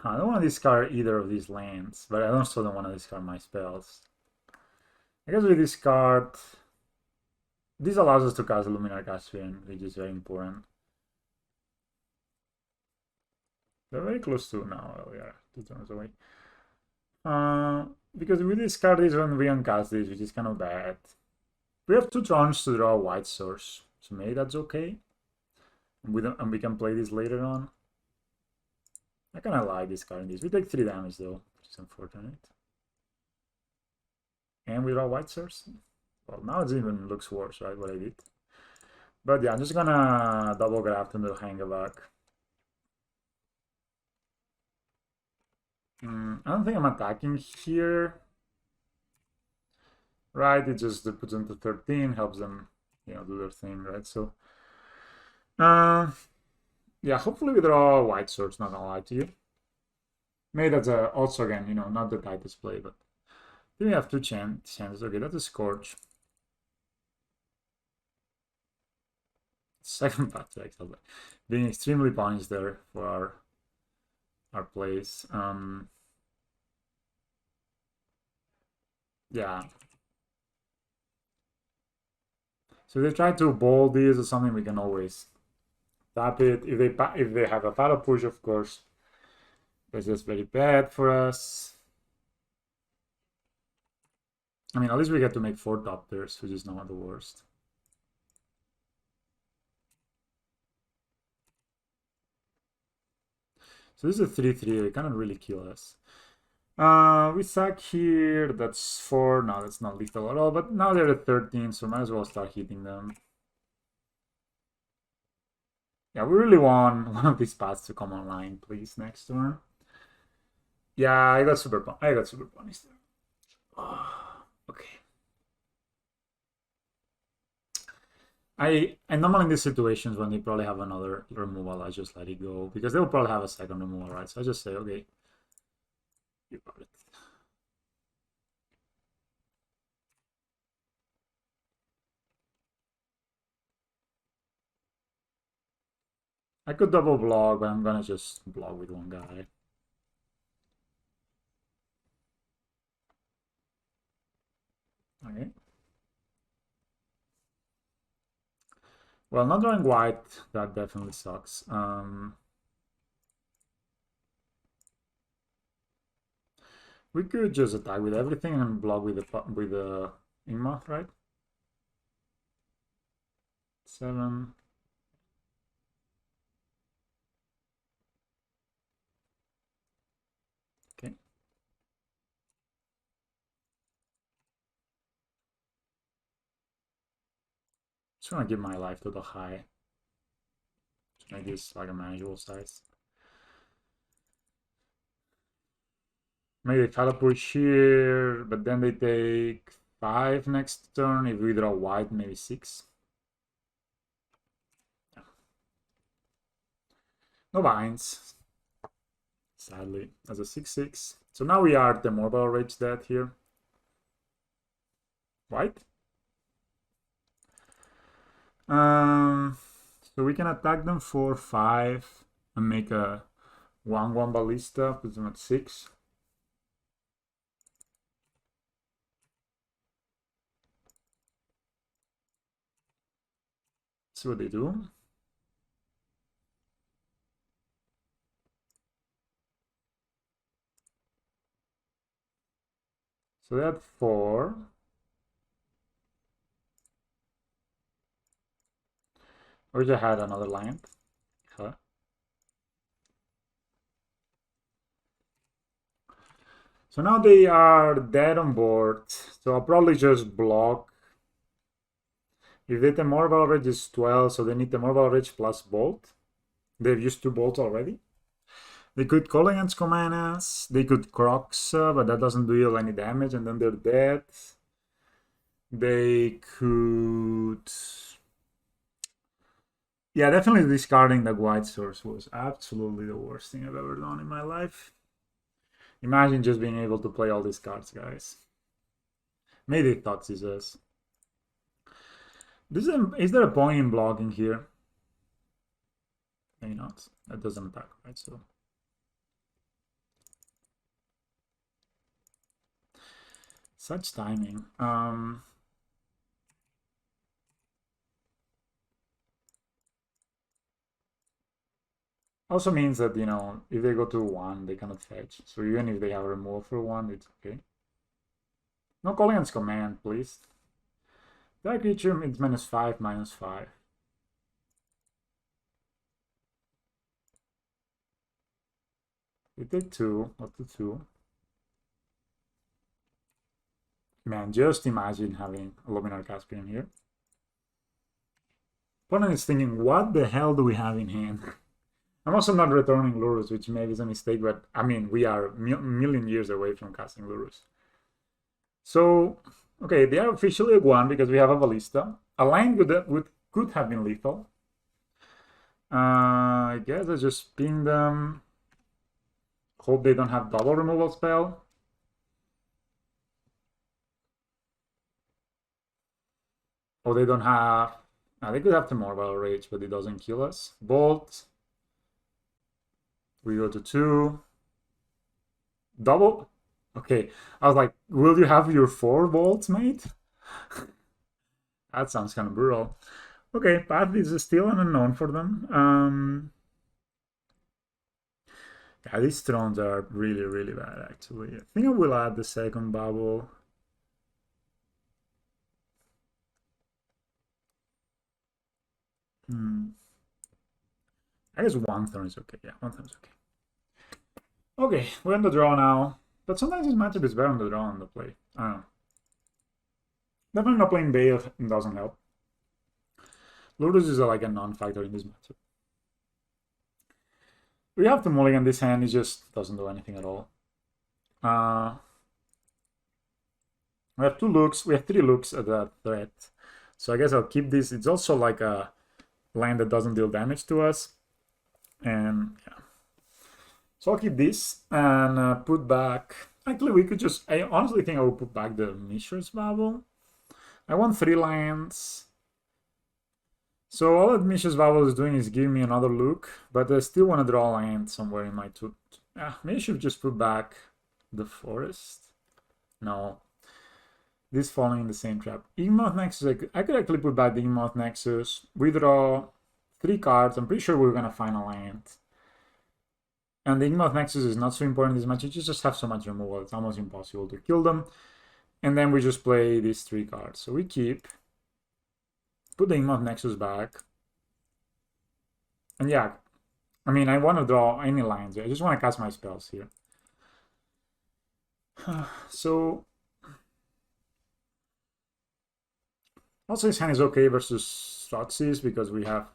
want to discard either of these lands, but I also don't want to discard my spells. I guess we discard. This allows us to cast Luminarch Aspirant, which is very important. They're very close to now. Well, we are 2 turns away. Because we discard this when we uncast this, which is kind of bad. We have 2 turns to draw a white source, so maybe that's okay. And we can play this later on. I kind of like discarding this. We take 3 damage though, which is unfortunate. And we draw white source. Well, now it even looks worse, right? What I did. But yeah, I'm just gonna double graft into Hangaback. I don't think I'm attacking here. Right, it just puts them to 13, helps them, do their thing, right? So, yeah, hopefully we draw white swords, not gonna lie to you. Maybe that's also, again, not the tightest play, but we have 2 chances. Okay, that's a Scorch. Second path to exile. Being extremely punished there for our plays. Yeah. So if they try to ball this or something, we can always tap it. If they have a paddle push, of course, that's just very bad for us. I mean, at least we get to make 4 top pairs, which is not the worst. So this is a 3-3. They cannot really kill us. We sack here. That's 4. No, that's not lethal at all. But now they're at 13, so might as well start hitting them. Yeah, we really want one of these paths to come online, please, next turn. Yeah, I got super punished there. Okay. I normally in these situations when they probably have another removal, I just let it go because they'll probably have a second removal, right? So I just say, okay, you got it. I could double block, but I'm gonna just block with one guy. Okay. Well, not drawing white, that definitely sucks. We could just attack with everything and block with the Ingmoth, right? 7. Okay. Just gonna give my life to the high. Just make this like a manageable size. Maybe they try to push here, but then they take 5 next turn. If we draw white, maybe 6. Yeah. No binds. Sadly, as a 6-6. So now we are the mobile rage dead here. White. So we can attack them for 5 and make a 1-1 ballista, put them at 6. See what they do. So they had 4. I wish I had another land. Huh. So now they are dead on board. So I'll probably just block. If they Temorval Rage is 12, so they need Temorval Rage plus Bolt. They've used 2 bolts already. They could call against Command-S. They could Crocs, but that doesn't deal any damage, and then they're dead. They could... Yeah, definitely discarding the white source was absolutely the worst thing I've ever done in my life. Imagine just being able to play all these cards, guys. Maybe thoughts is this. Is there a point in blocking here? Maybe not. That doesn't attack, right? So such timing. Also means that, you know, if they go to 1, they cannot fetch. So even if they have removal for 1, it's okay. No Colligan's command, please. That creature, it's -5, -5. We take 2, up to 2. Man, just imagine having a Luminarch Aspirant here. Opponent is thinking, what the hell do we have in hand? I'm also not returning Lurrus, which maybe is a mistake, but I mean, we are million years away from casting Lurrus. So, okay, they are officially a 1 because we have a Ballista. A line could have been lethal. I guess I just ping them. Hope they don't have double removal spell. Oh, they don't have... they could have Tomorrow Rage, but it doesn't kill us. Bolt. We go to 2. Double? Okay. I was like, will you have your 4 bolts, mate? That sounds kind of brutal. Okay, path is still an unknown for them. Yeah, these thrones are really, really bad, actually. I think I will add the second bubble. I guess 1 turn is okay. Yeah, 1 turn is okay. Okay, we're on the draw now. But sometimes this matchup is better on the draw than the play. I don't know. Definitely not playing Bale doesn't help. Lurrus is like a non-factor in this matchup. We have to mulligan this hand, it just doesn't do anything at all. We have 2 looks, we have 3 looks at that threat. So I guess I'll keep this. It's also like a land that doesn't deal damage to us. And yeah. So I'll keep this and put back... Actually, we could just... I honestly think I will put back the Mishra's Bubble. I want 3 lands. So all that Mishra's Bubble is doing is giving me another look, but I still want to draw a land somewhere in my... maybe I should just put back the Forest. No. This falling in the same trap. Igmoth Nexus, I could actually put back the Igmoth Nexus. We draw 3 cards. I'm pretty sure we're going to find a land. And the Igmoth Nexus is not so important in this match. You just have so much removal. It's almost impossible to kill them. And then we just play these 3 cards. So we keep. Put the Igmoth Nexus back. And yeah. I mean, I want to draw any lines. I just want to cast my spells here. So... Also, his hand is okay versus Strixhaven because we have,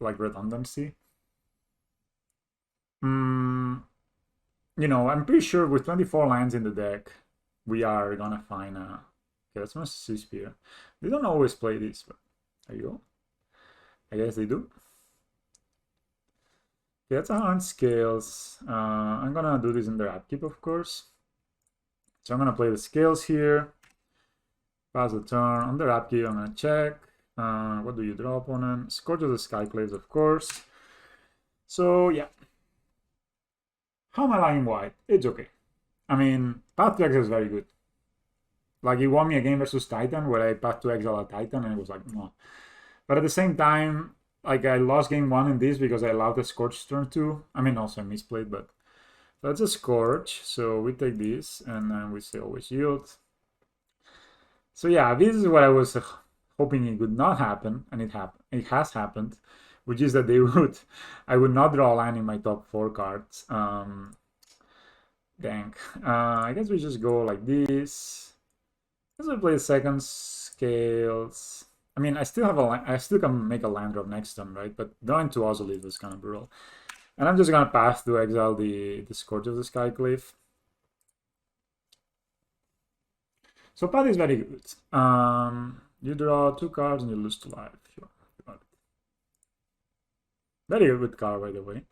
like, redundancy. You know, I'm pretty sure with 24 lands in the deck, we are gonna find a... Okay, that's my Sea Spear. They don't always play this, but there you go. I guess they do. Okay, that's a Hardened Scales. I'm gonna do this in their upkeep, of course. So I'm gonna play the Scales here. Pass the turn. On their upkeep, I'm gonna check. What do you draw, opponent? Scourge of the Skyclaves, of course. So, yeah. How am I lying white? It's okay. I mean, Path to Exile is very good. Like, he won me a game versus Titan where I Path to Exile a Titan and it was like, no. But at the same time, like, I lost game 1 in this because I allowed the Scourge turn 2. I mean, also I misplayed, but... That's a Scourge, so we take this and then we say always yield. So yeah, this is what I was hoping it would not happen, and it has happened, which is that I would not draw a line in my top 4 cards. Dang. I guess we just go like this. Let's play second Scales. I mean, I still can make a land drop next turn, right? But drawing 2 Ozolith was kind of brutal. And I'm just gonna Path to Exile the Scourge of the Skyclave. So Path is very good. You draw 2 cards and you lose 2 life. Sure. Very good card, by the way.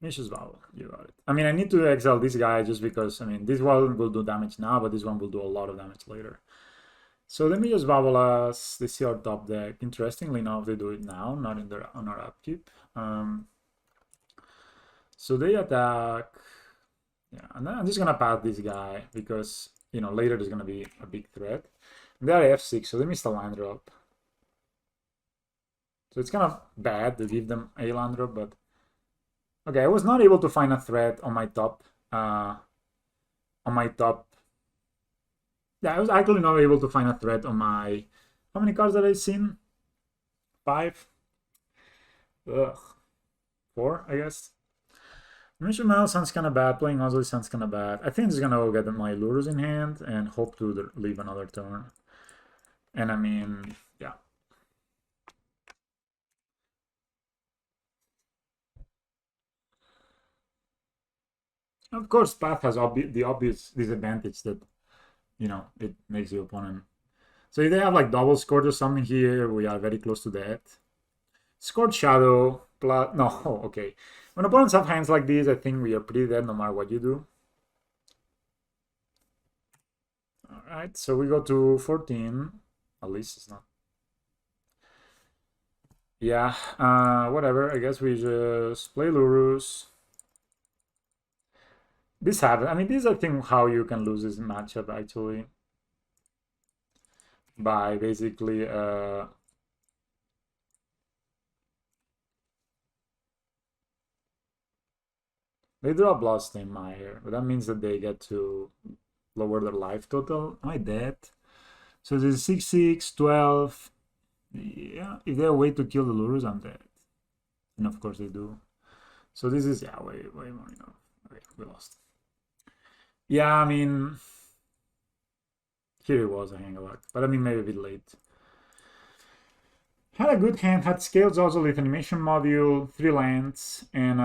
Mishra's Bubble, you got it. I mean, I need to exile this guy just because, I mean, this one will do damage now, but this one will do a lot of damage later. So let me just Bubble us. They see our top deck. Interestingly enough, they do it now, not on our upkeep. So they attack. Yeah, and then I'm just gonna path this guy because, you know, later there's gonna be a big threat. And they are F6, so they missed a land drop. So it's kind of bad to give them a land drop, but okay, I was not able to find a threat on my top. Yeah, I was actually not able to find a threat on my. How many cards did I seen? 5. Ugh. 4, I guess. Mission Mile sounds kind of bad. Playing Ozzy sounds kind of bad. I think I'm just gonna go get my Lurrus in hand and hope to leave another turn. And I mean, yeah. Of course, Path has the obvious disadvantage that, it makes the opponent. So if they have like double Scourge or something here, we are very close to that. Scourge Shadow, plus, no, okay. When opponents have hands like these, I think we are pretty dead no matter what you do. Alright, so we go to 14. At least it's not. Yeah, whatever. I guess we just play Lurrus. This happens. I mean, this is, I think, how you can lose this matchup, actually. By basically... They draw Bloodstain Mire, but that means that they get to lower their life total. Am I dead? So this is 6, 6, 12. Yeah, if they have a way to kill the Lurrus, I'm dead. And of course they do. So this is, yeah, way more enough. Okay, we lost. Yeah, I mean, here it was a hang of luck, but I mean, maybe a bit late. Had a good hand, had Scales also with animation module, 3 lands, and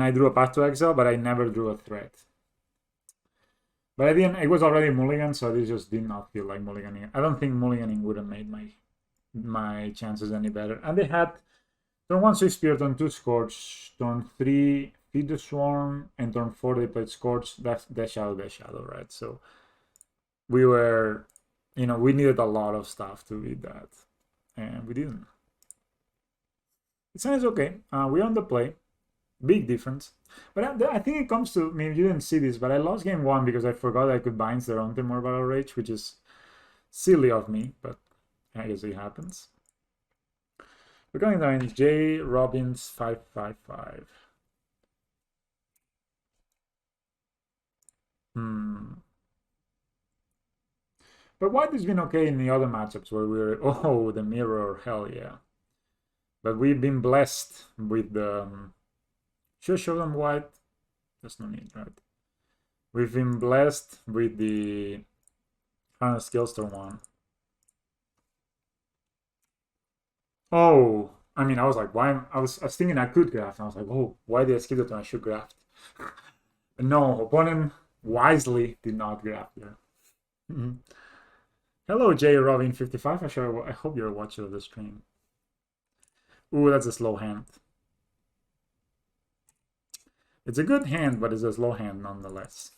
I drew a Path to Exile, but I never drew a threat. But I didn't, it was already mulligan, so I just did not feel like mulliganing. I don't think mulliganing would have made my chances any better. And they had turn 1 Swift Spear, turn 2 Scorch, turn 3 Feed the Swarm, and turn 4 they played Scorch. That's Death Shadow, right? So we were, we needed a lot of stuff to beat that, and we didn't. It sounds okay. We're on the play. Big difference. But I think it comes to, maybe you didn't see this, but I lost game 1 because I forgot I could bind the wrong more Battle Rage, which is silly of me, but I guess it happens. We're going down J. Robbins 555. But white has been okay in the other matchups where we're, oh, the mirror, hell yeah. But we've been blessed with the, should show them white. There's no need, right? We've been blessed with the Hardened Scales turn 1. Oh, I mean, I was like, why? I was thinking I could graft, and I was like, oh, why did I skip the turn? I should graft. No, opponent wisely did not graft there. Hello, J. Robin 55. I hope you're a watcher of the stream. Ooh, that's a slow hand. It's a good hand, but it's a slow hand nonetheless.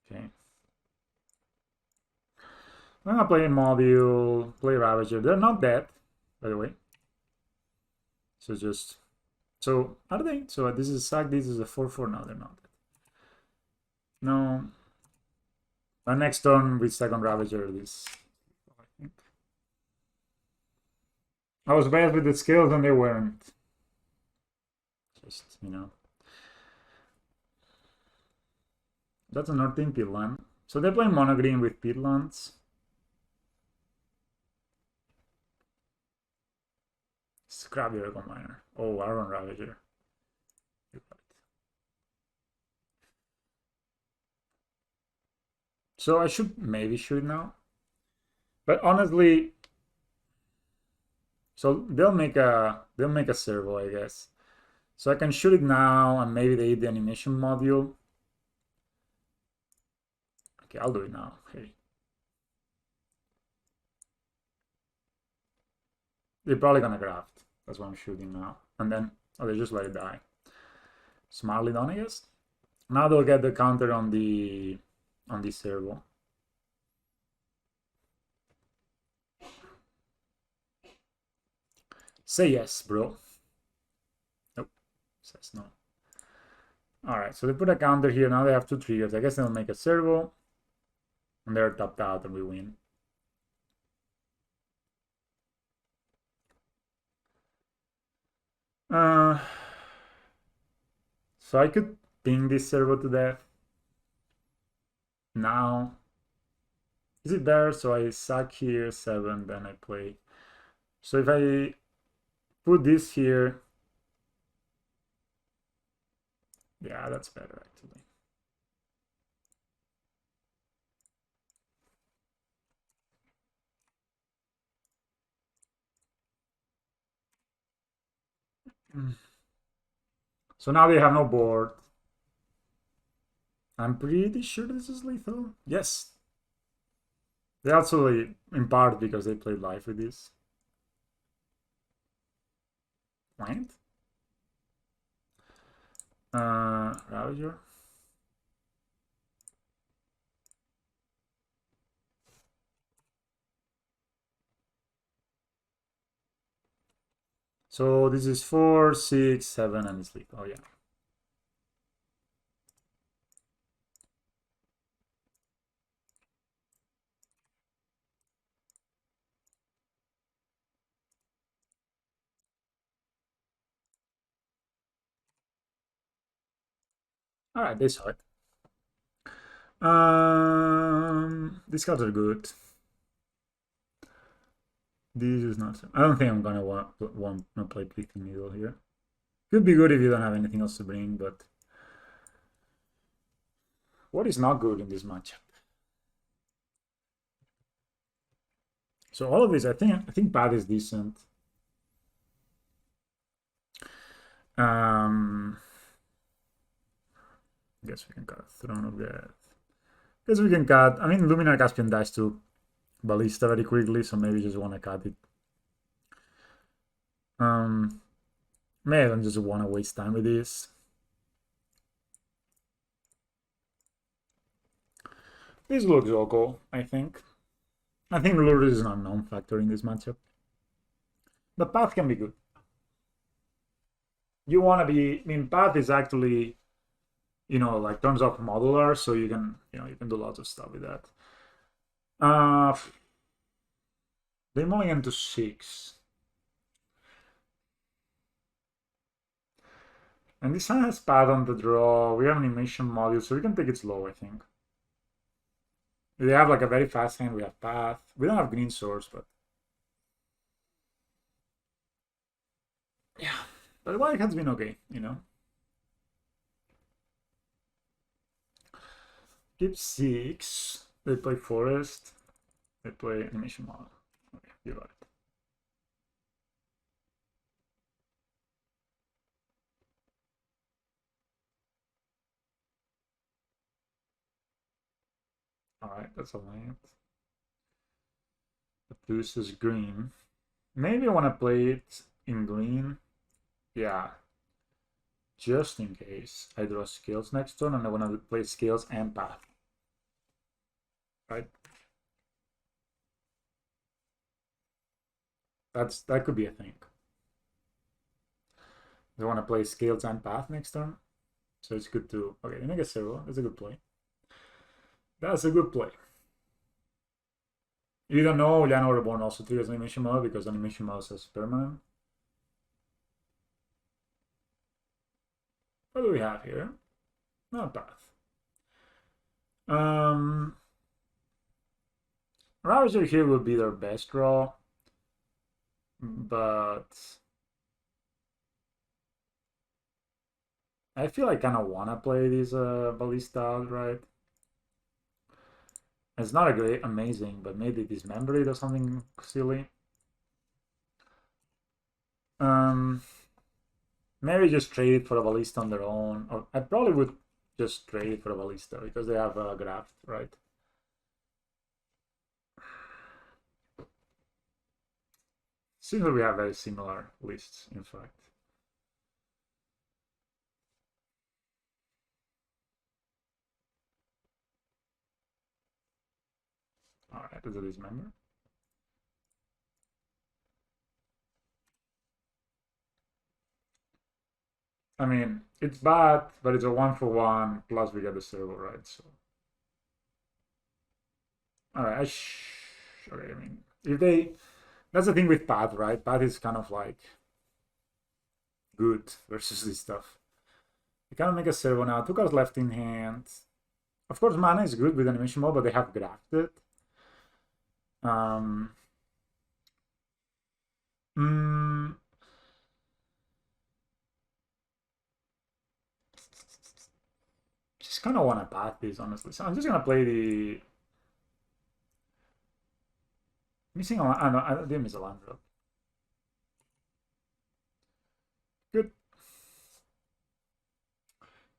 Okay. I'm gonna play Module, play Ravager. They're not dead, by the way. So are they? So this is sack, this is a 4/4. No, they're not dead. No. My next turn with second Ravager, this. I was bad with the Scales and they weren't. Just, That's an Northern Pitland. So they're playing mono green with Pitlands. Scrap your Combiner. Oh, Iron Ravager. So I should maybe shoot now. But honestly, so they'll make a servo, I guess. So I can shoot it now and maybe they eat the animation module. Okay, I'll do it now. Hey. They're probably gonna graft. That's what I'm shooting now. And then, oh, they just let it die. Smartly done, I guess. Now they'll get the counter on the servo. Say yes, bro. Nope. Says no. Alright, so they put a counter here. Now they have 2 triggers. I guess they'll make a servo. And they're tapped out and we win. Uh, so I could ping this servo to death. Now, is it better? So I sack here 7, then I play. So if I put this here, yeah, that's better actually. So now they have no board. I'm pretty sure this is lethal. Yes. They also, in part because they played live with this. Right? Ravager. So this is 4, 6, 7, and sleep. Oh yeah. All right, they saw it. These cards are good. This is not. I don't think I'm gonna want to play Bleeding Needle here. Could be good if you don't have anything else to bring, but what is not good in this matchup? So all of this, I think Bad is decent. Guess we can cut Throne of Death. Guess we can cut. I mean, Luminarch Aspirant dies to Ballista very quickly, so maybe just want to cut it. Maybe I don't just want to waste time with this. This looks okay, I think. I think Lurrus is an unknown factor in this matchup. But Path can be good. You want to be. I mean, Path is actually, like turns off modular, so you can, you can do lots of stuff with that. They mulligan to 6. And this one has Path on the draw. We have an animation module, so we can take it slow, I think. They have like a very fast hand. We have Path. We don't have green source, but yeah. But white has been okay, Keep 6. They play Forest. They play animation model. Okay, you got it. Alright, that's a land. The boost is green. Maybe I want to play it in green. Yeah. Just in case I draw Scales next turn and I want to play Scales and Path. Right? That could be a thing. They want to play Scales and Path next turn. So it's good to... Okay, then I get 0. That's a good play. That's a good play. You don't know, Llano Reborn also triggers animation mode because animation mode says permanent. What do we have here? Not Path. Ravager here would be their best draw. But I feel I kind of want to play these Ballista, right? It's not a great, amazing, but maybe Dismember it or something silly. Maybe just trade it for a Ballista on their own. Or I probably would just trade it for a Ballista because they have a Graft, right? Seems like we have very similar lists, in fact. Alright, that's a Dismember. I mean, it's bad, but it's a 1-for-1, plus we get the servo, right? So, alright, okay, I mean, if they... That's the thing with Path, right? Path is kind of like... good versus this stuff. We cannot make a servo now. 2 cards left in hand. Of course, mana is good with animation mode, but they have grafted. Just kind of want to path this, honestly. So I'm just gonna play the missing a land. No, I didn't miss a land drop. Good.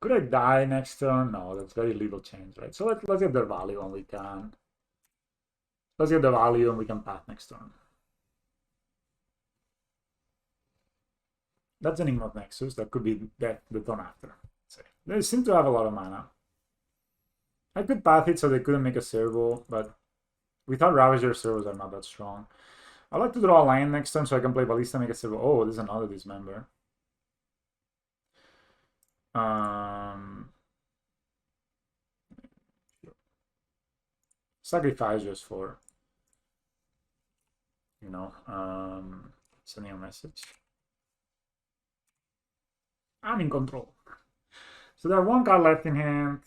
Could I die next turn? No, that's very little chance, right? So let's get their value when we can. Let's get the value and we can path next turn. That's Enigma of Nexus. That could be the turn after. They seem to have a lot of mana. I could path it so they couldn't make a servo, but without Ravager, servos are not that strong. I'd like to draw a land next turn so I can play Ballista, make a servo. Oh, there's another Dismember. Sacrifice just for, you know, sending a message. I'm in control. So they have 1 card left in hand.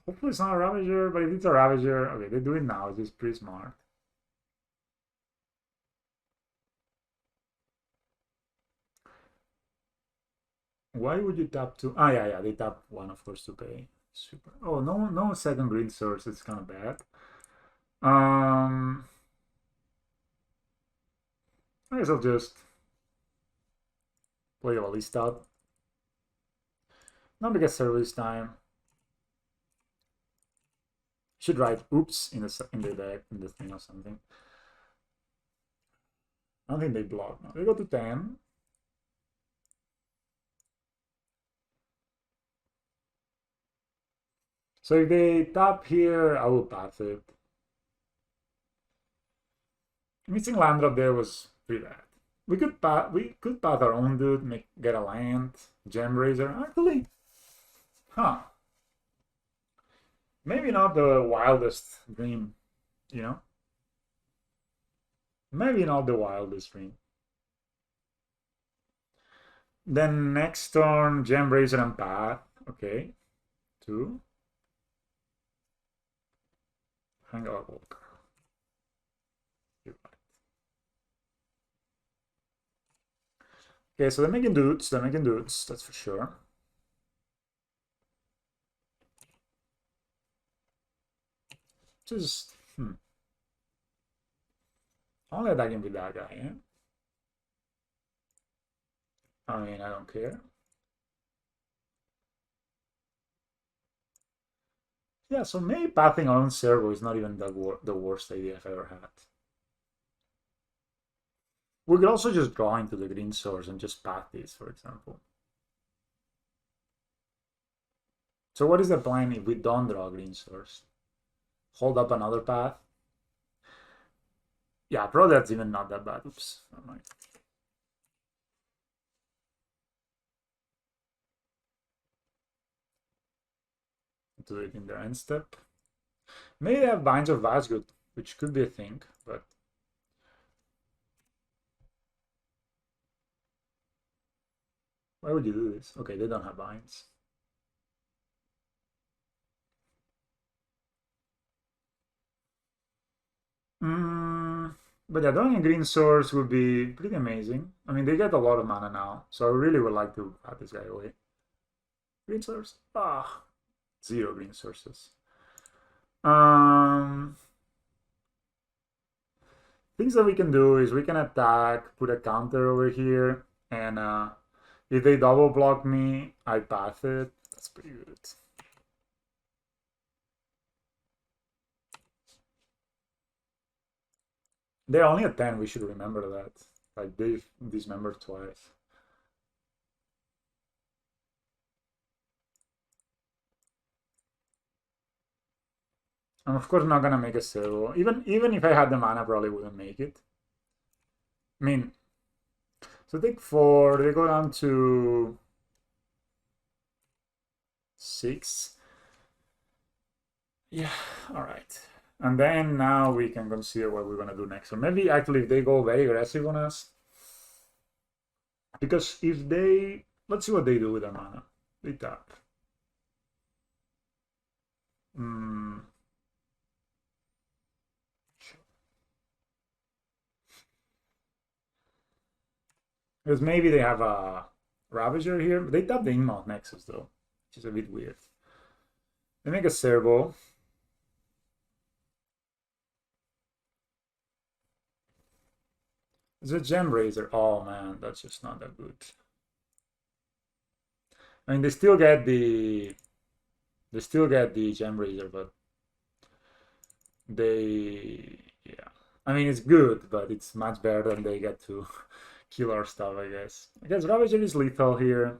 Hopefully it's not a Ravager, but if it's a Ravager, okay, they do it now. It's just pretty smart. Why would you tap 2? Ah, yeah, they tap 1, of course, to pay. Super. Oh, no second green source. It's kind of bad. I guess I'll just play a Ballista. Not because service time. Should write oops in the deck, in the thing or something. I don't think they block. No, they go to 10. So if they tap here, I will path it. Missing land drop there was pretty bad. We could path our own dude, get a land, Gem Raiser. Actually, maybe not the wildest dream, you know? Maybe not the wildest dream. Then next turn, Gem Raiser and path. Okay. 2. Hang out Walker. Okay, so they're making dudes, that's for sure. Just, only attacking with that guy, yeah? I mean, I don't care. Yeah, so maybe pathing our own servo is not even the worst idea I've ever had. We could also just draw into the green source and just path this, for example. So what is the plan if we don't draw a green source? Hold up another path? Yeah, probably that's even not that bad. Oops, never mind. Do it in their end step. Maybe they have Binds of Vazgood, which could be a thing, but why would you do this? Okay, they don't have binds. But yeah, drawing a green source would be pretty amazing. I mean, they get a lot of mana now, so I really would like to have this guy away. Green source? Ah, 0 green sources. Things that we can do is we can attack, put a counter over here, and if they double block me, I path it. That's pretty good. They're only at 10, we should remember that. Like, they've dismembered twice. I'm of course not gonna make a servo. Even if I had the mana, I probably wouldn't make it. I mean, so take 4, they go down to 6. Yeah, alright. And then now we can consider what we're gonna do next. Or maybe actually if they go very aggressive on us. Because if they let's see what they do with their mana. They tap. Hmm. Because maybe they have a Ravager here. They tap the Inmount Nexus though, which is a bit weird. They make a Servo. It's a Gem Razor. Oh man, that's just not that good. I mean, they still get the Gem Razor, but yeah. I mean, it's good, but it's much better than they get to kill our stuff, I guess. I guess Ravager is lethal here.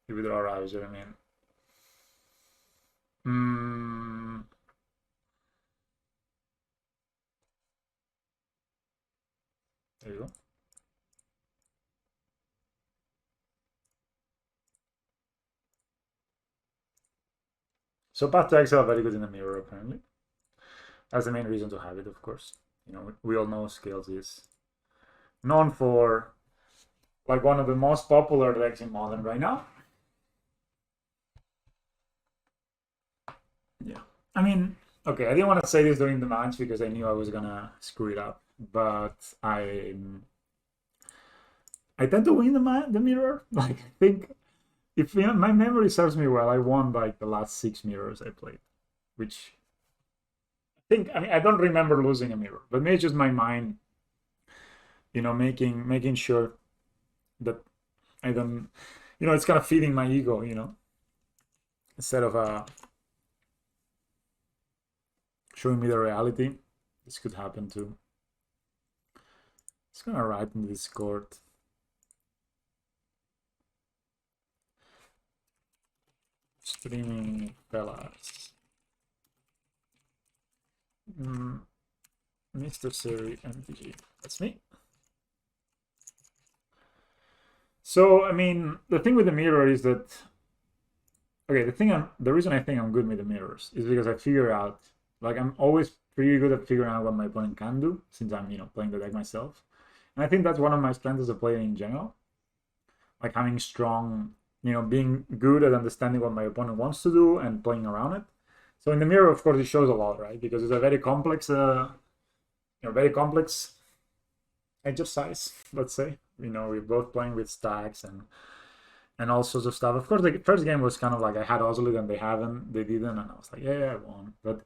If we draw Ravager, I mean. There you go. So Path to Exile very good in the mirror, apparently. That's the main reason to have it, of course. You know, we all know Scales is known for like one of the most popular decks in Modern right now. Yeah. I mean, okay, I didn't want to say this during the match because I knew I was gonna screw it up, but I tend to win the mirror. Like, I think if my memory serves me well, I won like the last 6 mirrors I played, which I mean, I don't remember losing a mirror, but maybe just my mind, you know, making sure that I don't, you know, it's kind of feeding my ego, you know, instead of showing me the reality. This could happen too. It's gonna write in Discord. Streaming fellas. Mr. Siri MTG. That's me. So I mean, the thing with the mirror is that okay, the reason I think I'm good with the mirrors is because I figure out like I'm always pretty good at figuring out what my opponent can do since I'm, you know, playing the deck myself. And I think that's one of my strengths as a player in general. Like having strong, you know, being good at understanding what my opponent wants to do and playing around it. So in the mirror, of course, it shows a lot, right? Because it's a very complex, very complex exercise, let's say. You know, we're both playing with stacks and all sorts of stuff. Of course, the first game was kind of like I had Ozolid and they didn't, and I was like, yeah, I won. But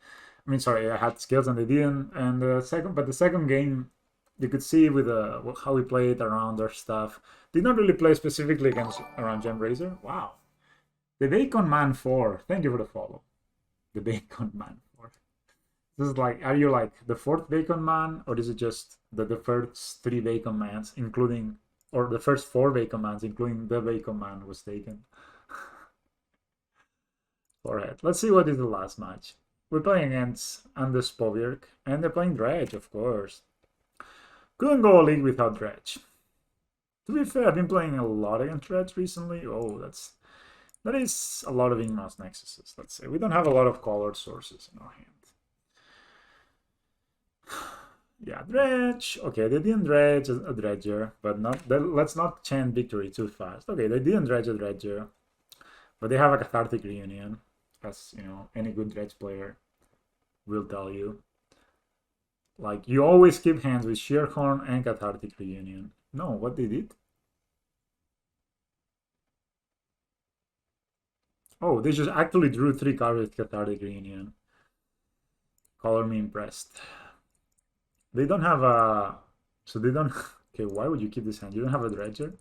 I mean, sorry, I had Scales and they didn't. And the second game, you could see with how we played around their stuff. Did not really play specifically against around Gem Razor. Wow, the Bacon Man 4. Thank you for the follow. The Bacon Man 4. This is like, are you like the 4th Bacon Man, or is it just the first 3 Bacon Mans, including, or the first 4 Bacon Mans, including the Bacon Man was taken? Forehead. Let's see what is the last match. We're playing against Anders Povjerk, and they're playing Dredge, of course. Couldn't go a league without Dredge. To be fair, I've been playing a lot against Dredge recently. Oh, that is a lot of Inmouse Nexuses, let's say. We don't have a lot of colored sources in our hand. Yeah, Dredge. Okay, they didn't dredge a Dredger, but let's not chant victory too fast. Okay, they didn't dredge a Dredger, but they have a Cathartic Reunion, as you know, any good Dredge player will tell you. Like, you always keep hands with Sheerhorn and Cathartic Reunion. No, what they did? Oh, they just actually drew 3 cards with Cathartic Reunion. Color me impressed. They don't have a... So they don't... Okay, why would you keep this hand? You don't have a Dredger?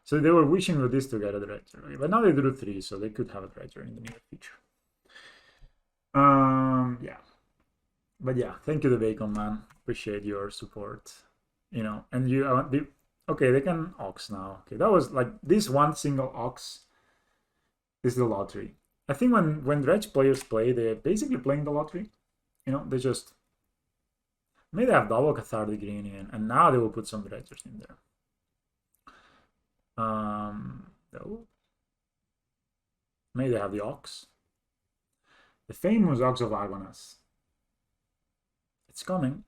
So they were wishing with this to get a Dredger. Okay, but now they drew 3, so they could have a Dredger in the near future. Yeah. But yeah, thank you, the Bacon Man. Appreciate your support. You know, and you... okay, they can Ox now. Okay, that was like... This one single Ox is the lottery. I think when Dredge players play, they're basically playing the lottery. You know, they just... Maybe they have double Cathartic Reunion, and now they will put some Dredgers in there. No. Maybe they have the Ox. The famous Ox of Agonas. It's coming.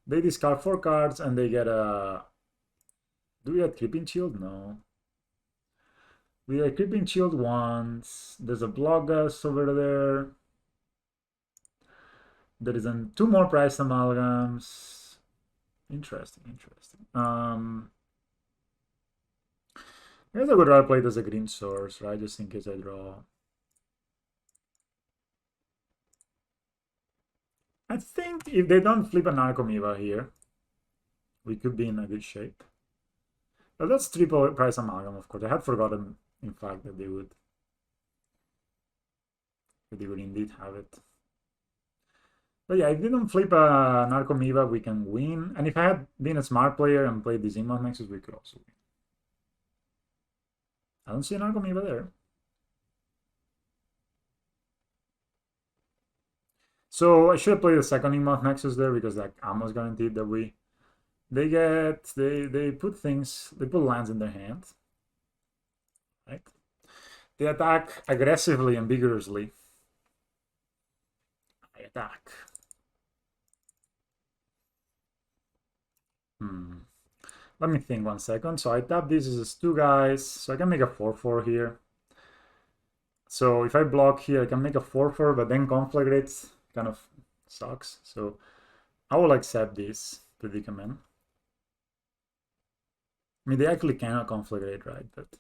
They discard 4 cards and they get a... Do we get Creeping Shield? No. We are creeping shield once. There's a Blogus over there. There is two more price amalgams. Interesting, interesting. I guess I would rather play it as a green source, right? Just in case I draw. I think if they don't flip an Arcomiva here, we could be in a good shape. But that's triple price amalgam, of course. I had forgotten, in fact, that they would indeed have it. But yeah, if they don't flip an Arcomiva, we can win. And if I had been a smart player and played this Inmoth Nexus, we could also win. I don't see an Arcomiva there. So I should have played the second Inmoth Nexus there because like almost guaranteed that they put things, they put lands in their hand, right? They attack aggressively and vigorously. I attack. Let me think 1 second. So I tap this as 2 guys, so I can make a 4/4 here. So if I block here, I can make a 4/4, but then Conflagrate kind of sucks. So I will accept this predicament. I mean, they actually cannot Conflagrate, right? But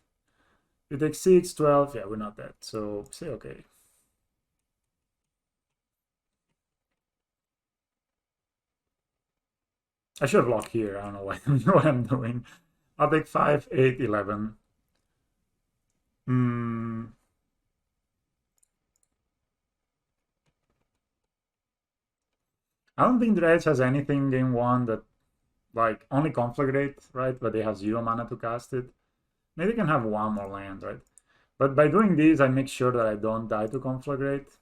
you take 6, 12, yeah, we're not dead. So say okay. I should have blocked here. I don't know what I'm doing. I'll take 5, 8, 11. I don't think Dredge has anything game 1 that like only Conflagrate, right? But they have 0 mana to cast it. Maybe they can have 1 more land, right? But by doing this, I make sure that I don't die to Conflagrate.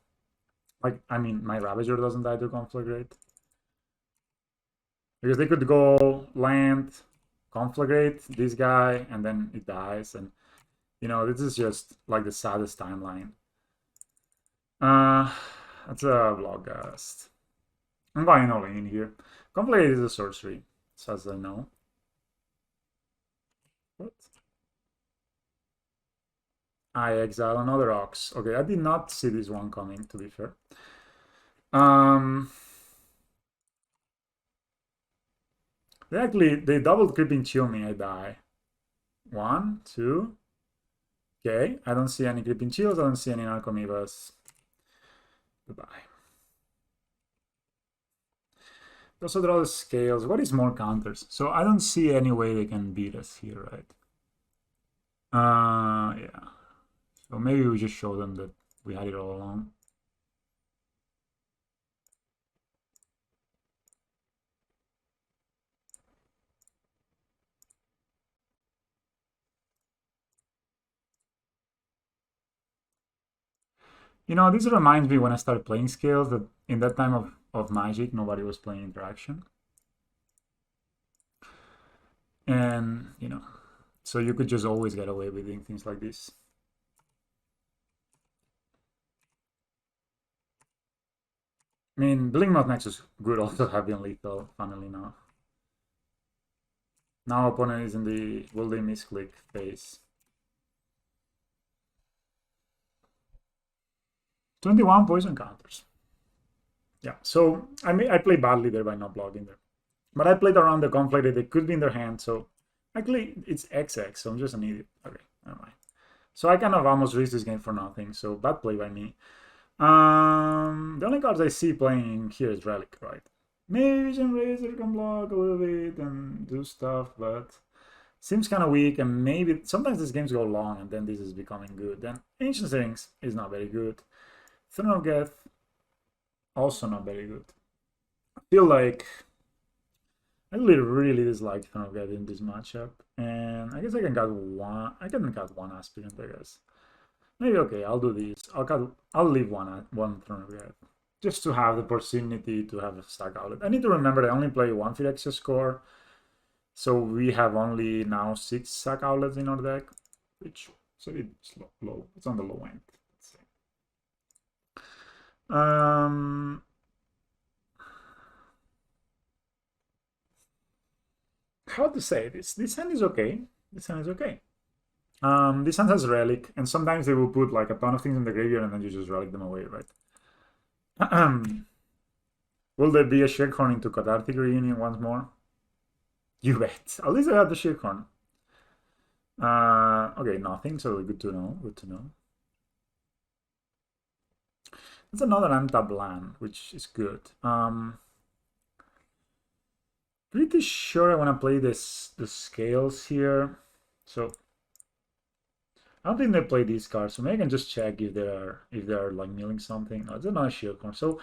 Like, I mean, my Ravager doesn't die to Conflagrate. Because they could go land, Conflagrate this guy, and then it dies. And, you know, this is just like the saddest timeline. That's a Bloodgust. I'm going all in here. Conflagrate is a sorcery, so as I know. What? I exile another Ox. Okay, I did not see this one coming, to be fair. They double creeping chill me, I die. 1, 2. Okay, I don't see any creeping chills, I don't see any Narcomivas. Goodbye. They also draw the scales. What is more counters? So I don't see any way they can beat us here, right? Yeah. So maybe we just show them that we had it all along. You know, this reminds me when I started playing Scales that in that time of Magic, nobody was playing Interaction. And, you know, so you could just always get away with doing things like this. I mean, Blinkmoth Nexus could also have been lethal, funnily enough. Now opponent is in the will they misclick phase. 21 poison counters. Yeah, so I played badly there by not blocking there. But I played around the conflict that they could be in their hand, so actually it's XX, so I'm just an idiot. Okay, never mind. So I kind of almost risked this game for nothing, so bad play by me. The only cards I see playing here is Relic, right? Maybe Vision Razor can block a little bit and do stuff, but seems kind of weak, and maybe sometimes these games go long and then this is becoming good. Then Ancient Settings is not very good. Throne of Geth, also not very good. I feel like I really dislike Throne of Geth in this matchup, and I guess I can cut one. I can cut one aspirant, I guess. Maybe okay, I'll do this. I'll leave one Throne of Geth just to have the opportunity to have a stack outlet. I need to remember that I only play one Phyrexia score, so we have only now 6 sack outlets in our deck, which so it's low. It's on the low end. Let's see. How to say this? This hand is okay. This hand is okay. This hand has relic, and sometimes they will put like a ton of things in the graveyard and then you just relic them away, right? Will there be a Shirkhorn into Cathartic Reunion once more? You bet. At least I have the Shirkhorn. Okay, nothing, so good to know. Good to know. It's another untap land, which is good. Pretty sure I want to play the scales here. So I don't think they play these cards, so maybe I can just check if they're like milling something. No, it's another shield corn. So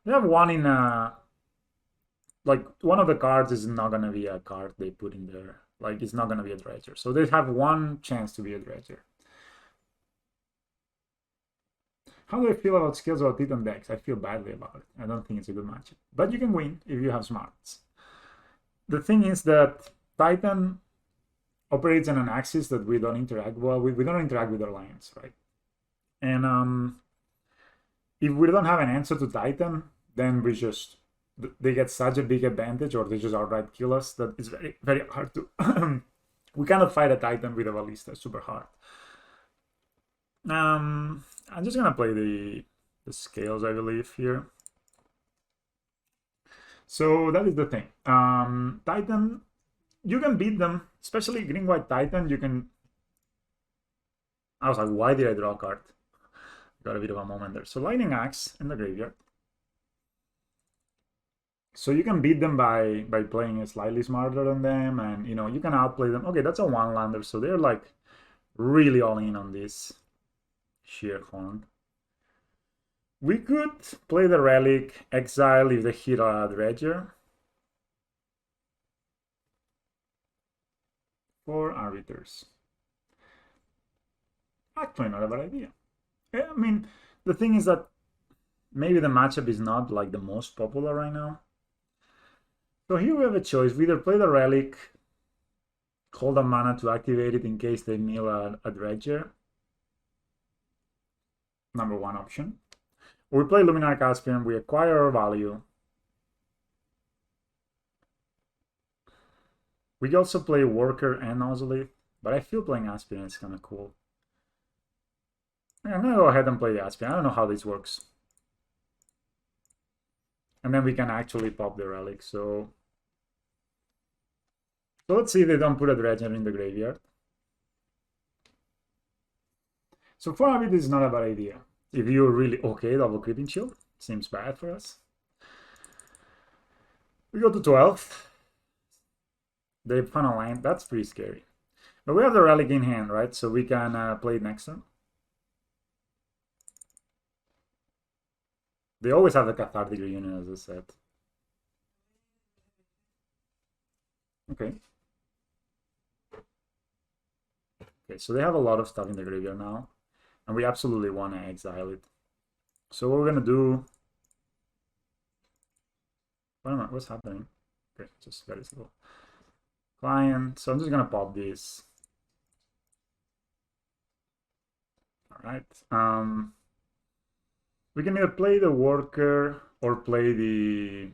they have one in like one of the cards is not gonna be a card they put in there. Like it's not gonna be a dredger. So they have one chance to be a dredger. How do I feel about skills about Titan decks? I feel badly about it. I don't think it's a good matchup. But you can win if you have smarts. The thing is that Titan operates on an axis that we don't interact well with. We don't interact with our lines, right? And if we don't have an answer to Titan, then they get such a big advantage, or they just outright kill us, that it's very, very hard to. We cannot fight a Titan with a ballista. It's super hard. I'm just gonna play the scales, I believe, here. So that is the thing. Titan, you can beat them, especially green white Titan. You can. I was like, why did I draw a card? Got a bit of a moment there. So Lightning Axe in the graveyard. So you can beat them by playing slightly smarter than them, and you can outplay them. Okay, that's a one-lander, so they're like really all in on this Sheerhorn. We could play the Relic, exile if they hit a Dredger. For Arbiters. Actually, not a bad idea. I mean, the thing is that maybe the matchup is not like the most popular right now. So here we have a choice. We either play the Relic, hold a mana to activate it in case they mill a Dredger. Number one option. Or we play Luminarch Aspirant, we acquire our value. We can also play Worker and Ozolith, but I feel playing Aspirant is kind of cool. I'm gonna go ahead and play the Aspirant. I don't know how this works. And then we can actually pop the Relic, so let's see if they don't put a Dredger in the graveyard. So 4 of it is not a bad idea. If you're really okay, double Creeping Shield. Seems bad for us. We go to 12. They funnel line. That's pretty scary. But we have the Relic in hand, right? So we can play it next turn. They always have the Cathartic Reunion, as I said. Okay. Okay, so they have a lot of stuff in the graveyard now. And we absolutely want to exile it. So what we're going to do... What's happening? Okay, just very slow. Client. So I'm just going to pop this. Alright. We can either play the Worker or play the...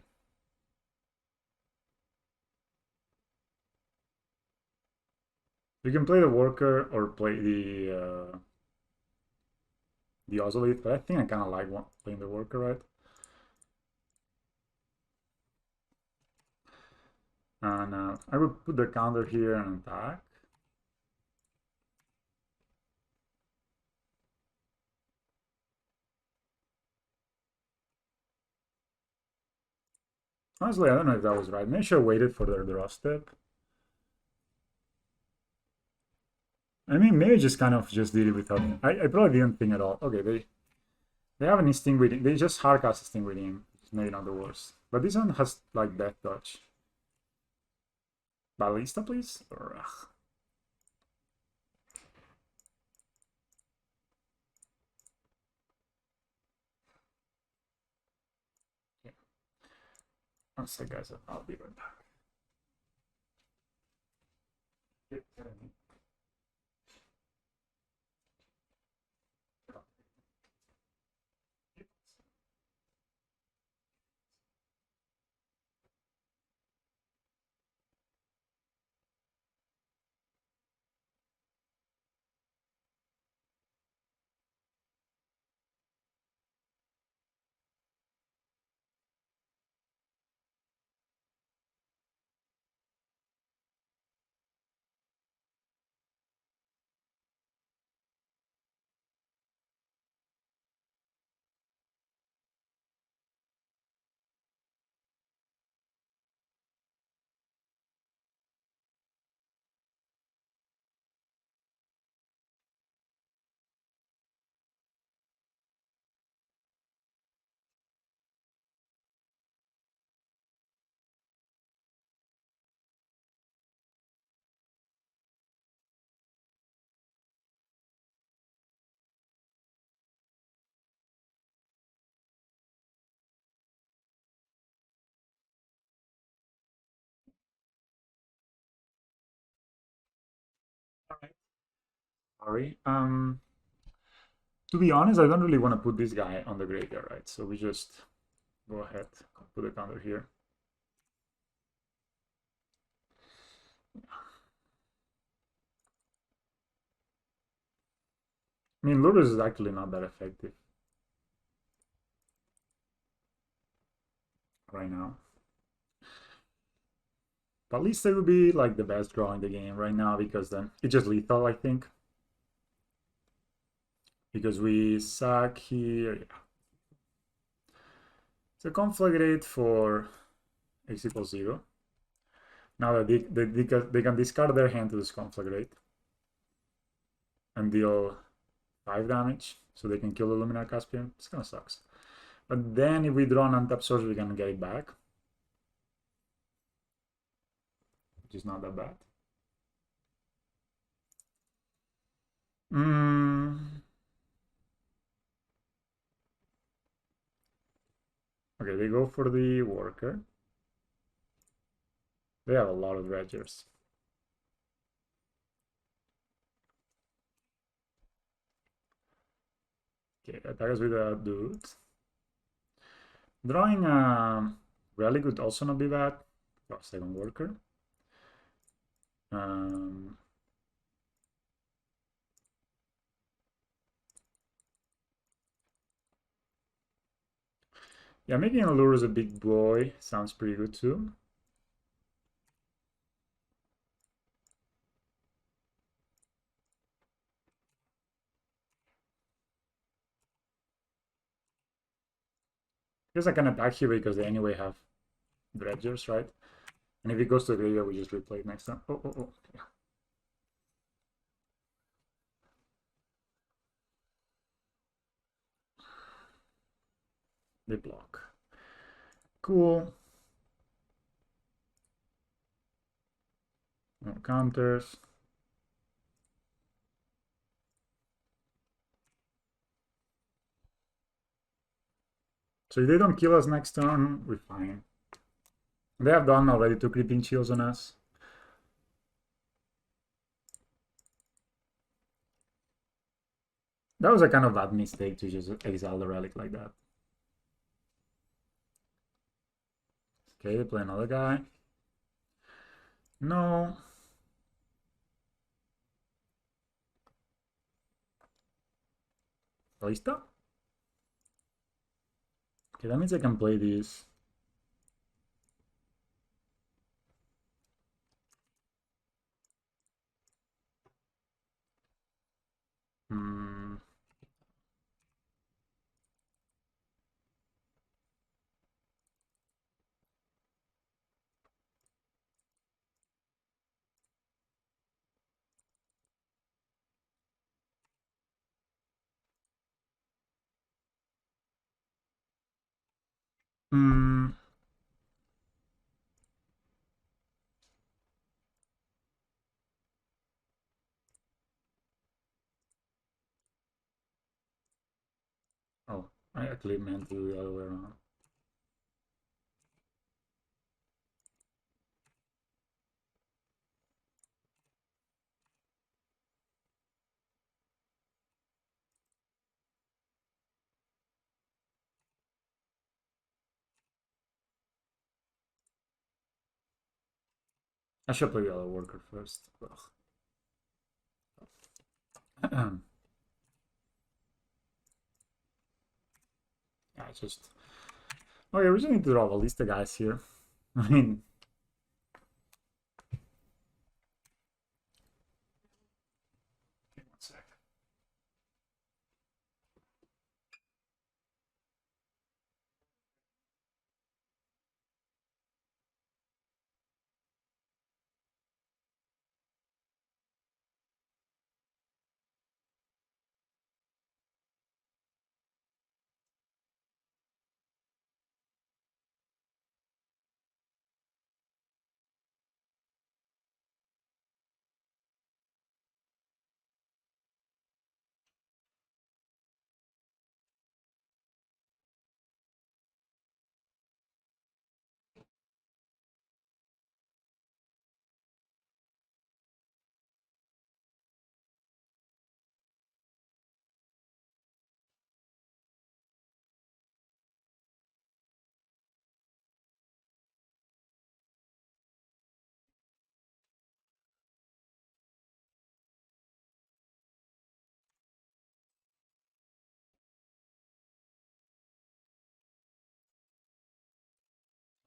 We can play the Worker or play the Ozolith, but I think I kind of like playing the Worker, right? And I would put the counter here and attack. Honestly, I don't know if that was right. Maybe I should have waited for their draw step. I mean, maybe just kind of just did it without... I probably didn't think at all. Okay, they have an instinct reading. They just hardcast instinct reading. It's maybe not the worst. But this one has like death touch. Ballista, please? Ugh. Yeah. One sec, guys. I'll be right back. Alright. Sorry. To be honest, I don't really want to put this guy on the graveyard, right? So we just go ahead, put a counter here. I mean, Lurrus is actually not that effective right now. But at least it would be like the best draw in the game right now because then it's just lethal, I think. Because we sack here. Yeah. It's a conflagrate for x equals 0. Now that they can discard their hand to this conflagrate and deal 5 damage, so they can kill the Luminarch Aspirant. This kind of sucks. But then if we draw an untap source, we can get it back, which is not that bad. Okay, they go for the worker. They have a lot of dredgers. Okay, attack us with a dude. Drawing a relic would also not be bad. Oh, second worker. Yeah, making a Lurrus a big boy sounds pretty good too. I guess I can attack here because they anyway have dredgers, right? And if it goes to the graveyard, we just replay it next time. Oh. Yeah. They block. Cool. No counters. So if they don't kill us next turn, we're fine. They have done already 2 creeping chills on us. That was a kind of bad mistake to just exile the relic like that. Okay, they play another guy. No. Lista? Okay, that means I can play this. Hmm. Hmm. Oh, I actually meant to do the other way around. I should play the other worker first. Yeah, it's just... Okay, we just need to draw at least the guys here. I mean... Okay, 1 sec.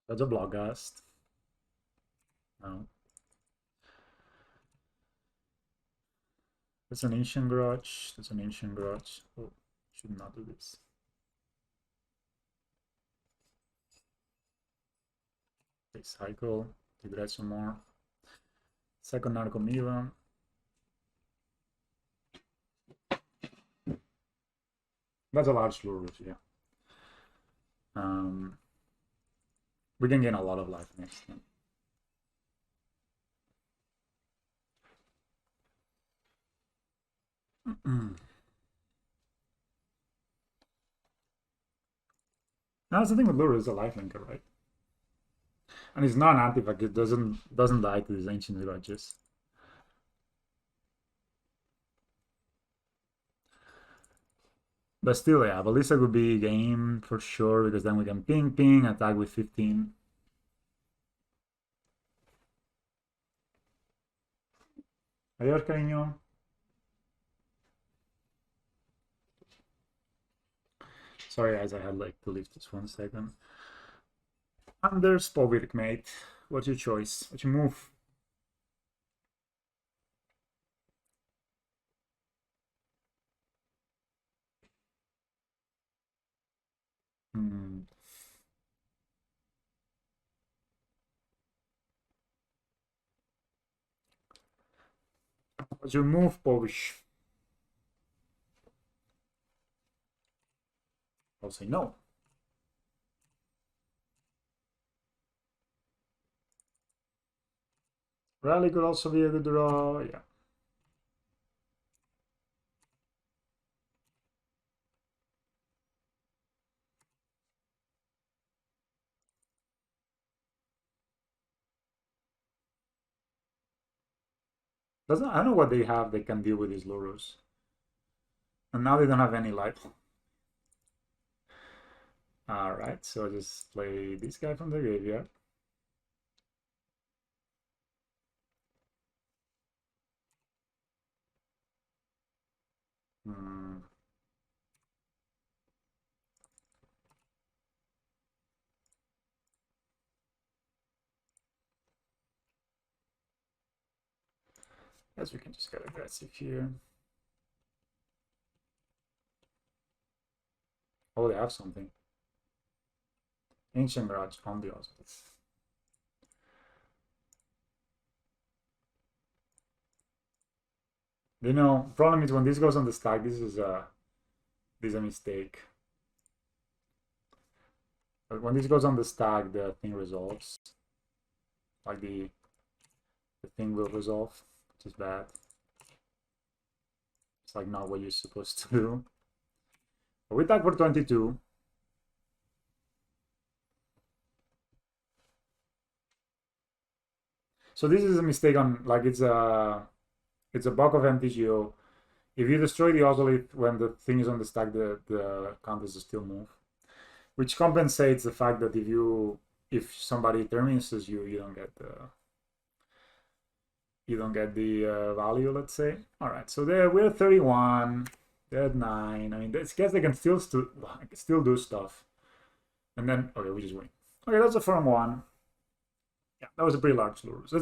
That's a Blockgast. No. That's an Ancient Garage. That's an Ancient Garage. Oh, should not do this. Okay, cycle. To Dredge some more. Second Narcomiva. That's a large Lurrus, yeah. We can gain a lot of life next time. Now, that's the thing with Lurrus, is a life linker, right? And it's not an artifact, it doesn't die to these ancient grudges. But still, yeah, Ballista would be game for sure, because then we can ping, attack with 15. Adiós, cariño. Sorry, guys, I had like to leave this 1 second. Anders Povik, mate. What's your choice? What's your move? What's your move, Povish? I'll say no. Rally could also be a good draw, yeah. I don't know what they have they can deal with these Lurrus. And now they don't have any life. Alright, so I just play this guy from the graveyard. Guess we can just get aggressive here. Oh, they have something. Ancient Garage on the Oswald. You know, problem is when this goes on the stack, this is a mistake. But when this goes on the stack, the thing resolves. Like the thing will resolve, which is bad. It's like not what you're supposed to do. But we attack for 22. So this is a mistake on, like, it's a bug of MTGO. If you destroy the Ozolith when the thing is on the stack, the counters will still move. Which compensates the fact that if somebody terminates you, you don't get the value, let's say. All right, so we're 31, they're at 9. I mean, I guess they can still do stuff. And then, okay, we just win. Okay, that's a firm 1. Yeah, that was a pretty large Lurrus.